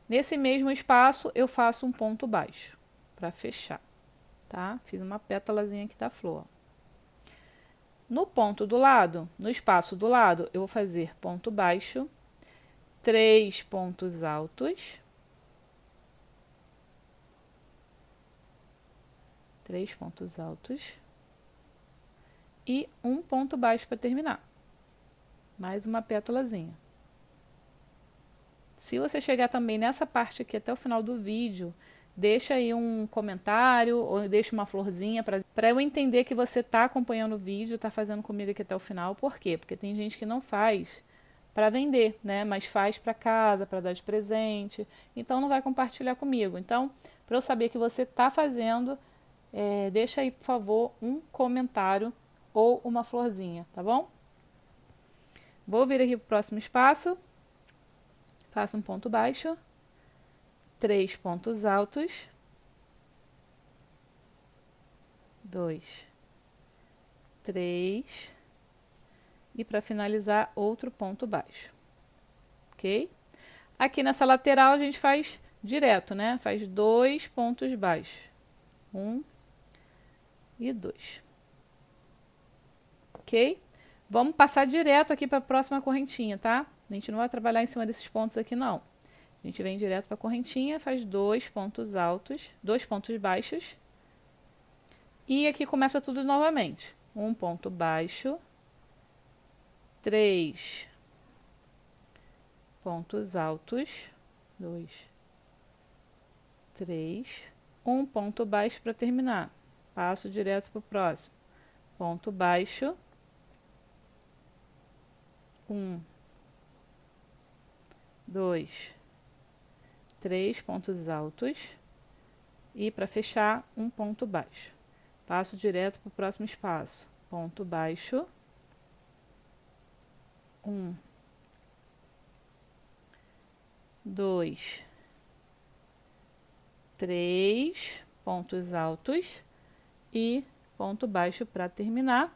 Nesse mesmo espaço, eu faço um ponto baixo, para fechar, tá? Fiz uma pétalazinha aqui da flor. No ponto do lado, no espaço do lado, eu vou fazer ponto baixo, 3 pontos altos, 3 pontos altos e um ponto baixo para terminar. Mais uma pétalazinha. Se você chegar também nessa parte aqui até o final do vídeo, deixa aí um comentário ou deixa uma florzinha para eu entender que você está acompanhando o vídeo, está fazendo comigo aqui até o final. Por quê? Porque tem gente que não faz para vender, né? Mas faz para casa, para dar de presente. Então não vai compartilhar comigo. Então, para eu saber que você está fazendo, deixa aí, por favor, um comentário ou uma florzinha, tá bom? Vou vir aqui para o próximo espaço. Faço um ponto baixo, 3 pontos altos, 2, 3, e para finalizar, outro ponto baixo, ok? Aqui nessa lateral a gente faz direto, né? Faz 2 pontos baixos, 1 e 2, ok? Vamos passar direto aqui para a próxima correntinha, tá? A gente não vai trabalhar em cima desses pontos aqui, não. A gente vem direto para a correntinha, faz 2 pontos altos, 2 pontos baixos. E aqui começa tudo novamente. Um ponto baixo, 3 pontos altos, 2, 3, um ponto baixo para terminar. Passo direto para o próximo. Ponto baixo, 1, 2, 3 pontos altos e para fechar um ponto baixo. Passo direto para o próximo espaço. Ponto baixo, 1, 2, 3 pontos altos e ponto baixo para terminar.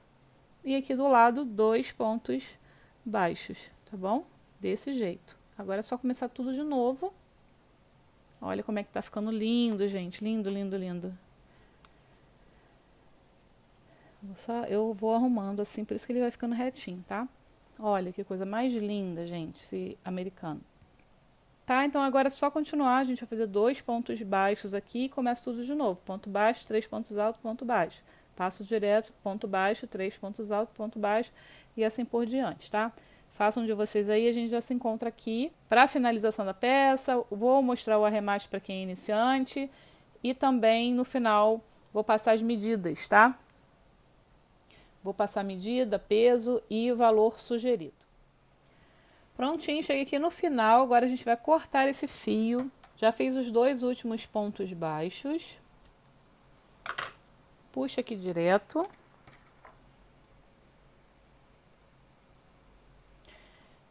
E aqui do lado, 2 pontos baixos, tá bom? Desse jeito. Agora é só começar tudo de novo. Olha como é que tá ficando lindo, gente. Lindo, lindo, lindo. Eu vou arrumando assim, por isso que ele vai ficando retinho, tá? Olha que coisa mais linda, gente, esse americano. Tá, então agora é só continuar. A gente vai fazer 2 pontos baixos aqui e começa tudo de novo. Ponto baixo, 3 pontos altos, ponto baixo. Passo direto, ponto baixo, 3 pontos altos, ponto baixo e assim por diante, tá? Façam de vocês aí, a gente já se encontra aqui para a finalização da peça. Vou mostrar o arremate para quem é iniciante e também no final vou passar as medidas, tá? Vou passar a medida, peso e o valor sugerido. Prontinho, cheguei aqui no final, agora a gente vai cortar esse fio. Já fiz os 2 últimos pontos baixos. Puxa aqui direto.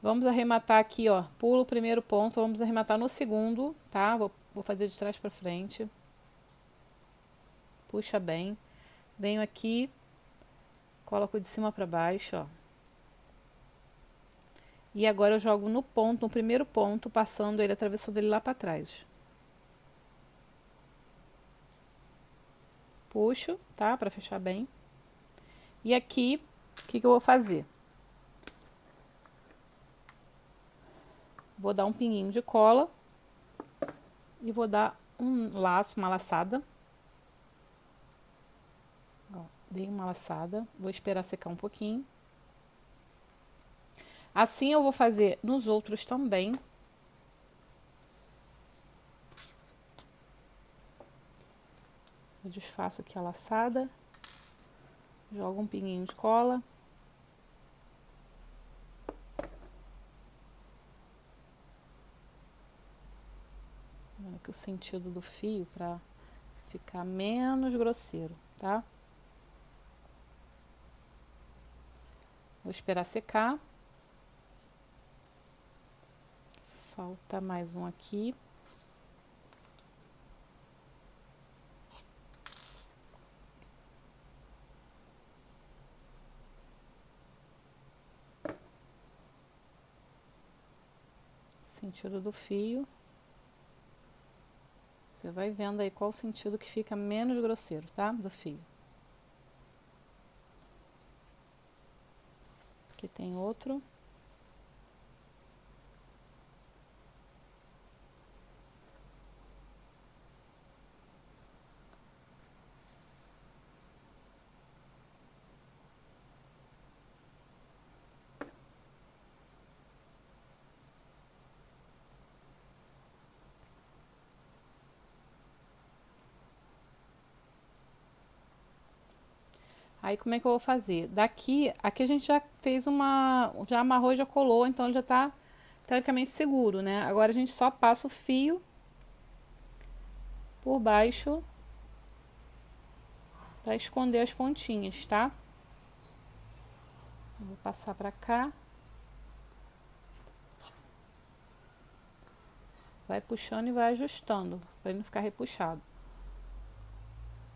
Vamos arrematar aqui, ó, pulo o primeiro ponto, vamos arrematar no segundo, tá? Vou fazer de trás para frente. Puxa bem. Venho aqui, coloco de cima para baixo, ó. E agora eu jogo no ponto, no primeiro ponto, passando ele, atravessando ele lá para trás. Puxo, tá? Para fechar bem. E aqui, o que eu vou fazer? Vou dar um pinguinho de cola e vou dar um laço, uma laçada. Ó, dei uma laçada, vou esperar secar um pouquinho. Assim eu vou fazer nos outros também. Eu desfaço aqui a laçada, jogo um pinguinho de cola. Aqui o sentido do fio para ficar menos grosseiro, tá? Vou esperar secar. Falta mais um aqui. Sentido do fio. Você vai vendo aí qual o sentido que fica menos grosseiro, tá? Do fio. Aqui tem outro. Aí como é que eu vou fazer? Daqui, aqui a gente já fez já amarrou e já colou, então ele já tá teoricamente seguro, né? Agora a gente só passa o fio por baixo para esconder as pontinhas, tá? Eu vou passar para cá. Vai puxando e vai ajustando, para ele não ficar repuxado.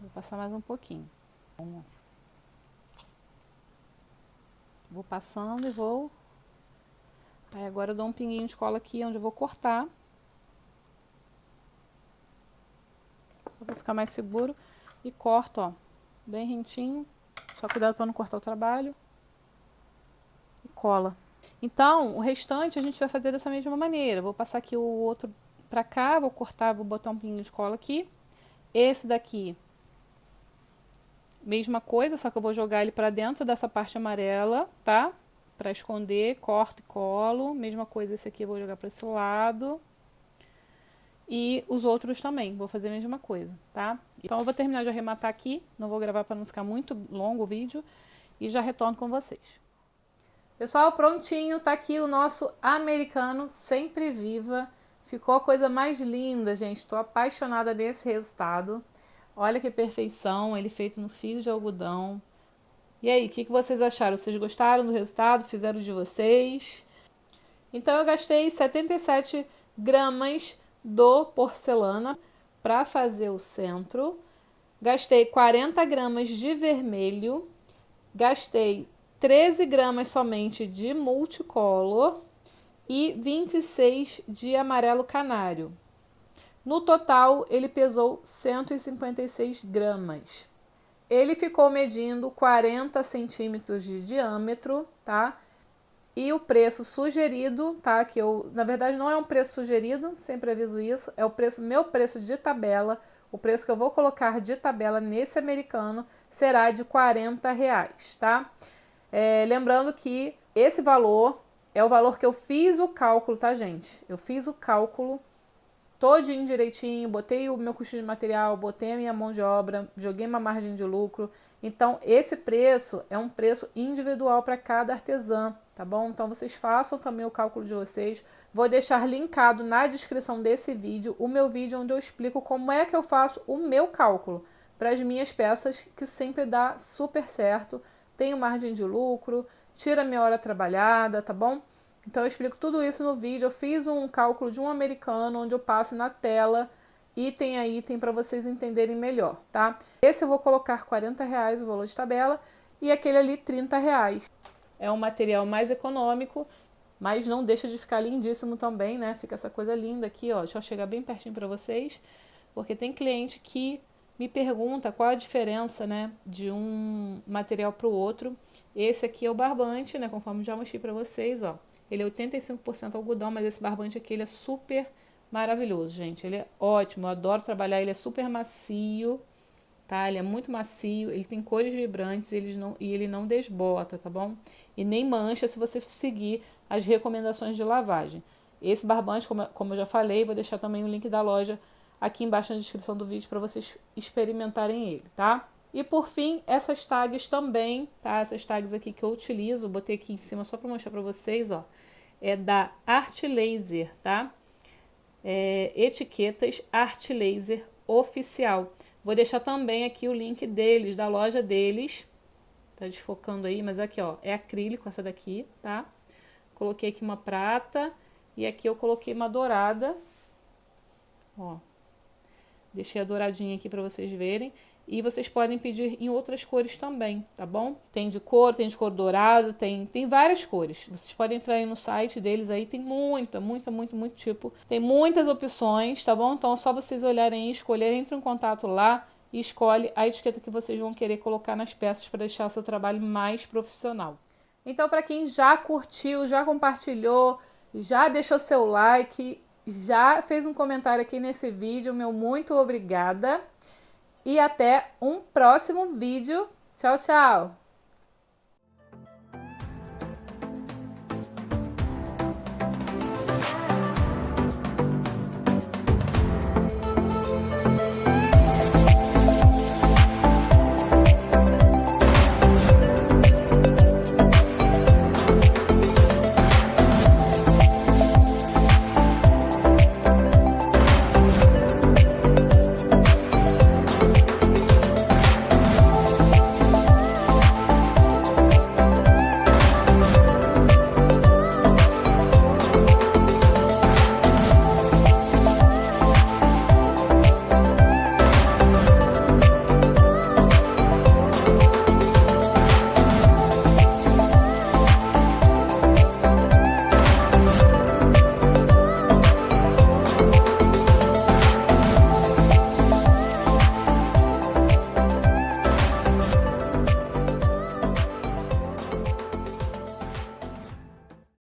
Vou passar mais um pouquinho. Vou passando e vou... Aí agora eu dou um pinguinho de cola aqui, onde eu vou cortar. Só para ficar mais seguro. E corto, ó, bem rentinho. Só cuidado para não cortar o trabalho. E cola. Então, o restante a gente vai fazer dessa mesma maneira. Vou passar aqui o outro pra cá, vou cortar, vou botar um pinguinho de cola aqui. Esse daqui, mesma coisa, só que eu vou jogar ele pra dentro dessa parte amarela, tá? Pra esconder, corto e colo. Mesma coisa, esse aqui eu vou jogar pra esse lado. E os outros também, vou fazer a mesma coisa, tá? Então eu vou terminar de arrematar aqui, não vou gravar para não ficar muito longo o vídeo. E já retorno com vocês. Pessoal, prontinho, tá aqui o nosso americano Sempre Viva. Ficou a coisa mais linda, gente. Tô apaixonada desse resultado. Olha que perfeição, ele feito no fio de algodão. E aí, o que vocês acharam? Vocês gostaram do resultado? Fizeram de vocês? Então eu gastei 77 gramas do porcelana para fazer o centro. Gastei 40 gramas de vermelho. Gastei 13 gramas somente de multicolor e 26 de amarelo canário. No total, ele pesou 156 gramas. Ele ficou medindo 40 centímetros de diâmetro, tá? E o preço sugerido, tá? Que na verdade não é um preço sugerido, sempre aviso isso, é o meu preço de tabela. O preço que eu vou colocar de tabela nesse americano será de R$40, tá? Lembrando que esse valor é o valor que eu fiz o cálculo, tá, gente? Eu fiz o cálculo todinho direitinho, botei o meu custo de material, botei a minha mão de obra, joguei uma margem de lucro. Então, esse preço é um preço individual para cada artesã, tá bom? Então, vocês façam também o cálculo de vocês. Vou deixar linkado na descrição desse vídeo o meu vídeo onde eu explico como é que eu faço o meu cálculo para as minhas peças, que sempre dá super certo. Tenho margem de lucro, tira minha hora trabalhada, tá bom? Então eu explico tudo isso no vídeo. Eu fiz um cálculo de um americano onde eu passo na tela item a item para vocês entenderem melhor, tá? Esse eu vou colocar R$40 o valor de tabela e aquele ali R$30. É um material mais econômico, mas não deixa de ficar lindíssimo também, né? Fica essa coisa linda aqui, ó. Deixa eu chegar bem pertinho para vocês, porque tem cliente que me pergunta qual a diferença, né, de um material para o outro. Esse aqui é o barbante, né, conforme já mostrei para vocês, ó. Ele é 85% algodão, mas esse barbante aqui ele é super maravilhoso, gente. Ele é ótimo, eu adoro trabalhar, ele é super macio, tá? Ele é muito macio, ele tem cores vibrantes e ele não desbota, tá bom? E nem mancha se você seguir as recomendações de lavagem. Esse barbante, como eu já falei, vou deixar também o link da loja aqui embaixo na descrição do vídeo para vocês experimentarem ele, tá? E por fim, essas tags também, tá? Essas tags aqui que eu utilizo, botei aqui em cima só para mostrar para vocês, ó. É da Art Laser, tá? Etiquetas Art Laser Oficial. Vou deixar também aqui o link deles, da loja deles. Tá desfocando aí, mas aqui, ó, é acrílico essa daqui, tá? Coloquei aqui uma prata e aqui eu coloquei uma dourada. Ó. Deixei a douradinha aqui para vocês verem. E vocês podem pedir em outras cores também, tá bom? Tem de cor dourado, tem várias cores. Vocês podem entrar aí no site deles aí, tem muito tipo. Tem muitas opções, tá bom? Então é só vocês olharem e escolherem, entrem em contato lá e escolhe a etiqueta que vocês vão querer colocar nas peças para deixar o seu trabalho mais profissional. Então, para quem já curtiu, já compartilhou, já deixou seu like, já fez um comentário aqui nesse vídeo, meu muito obrigada. E até um próximo vídeo. Tchau, tchau!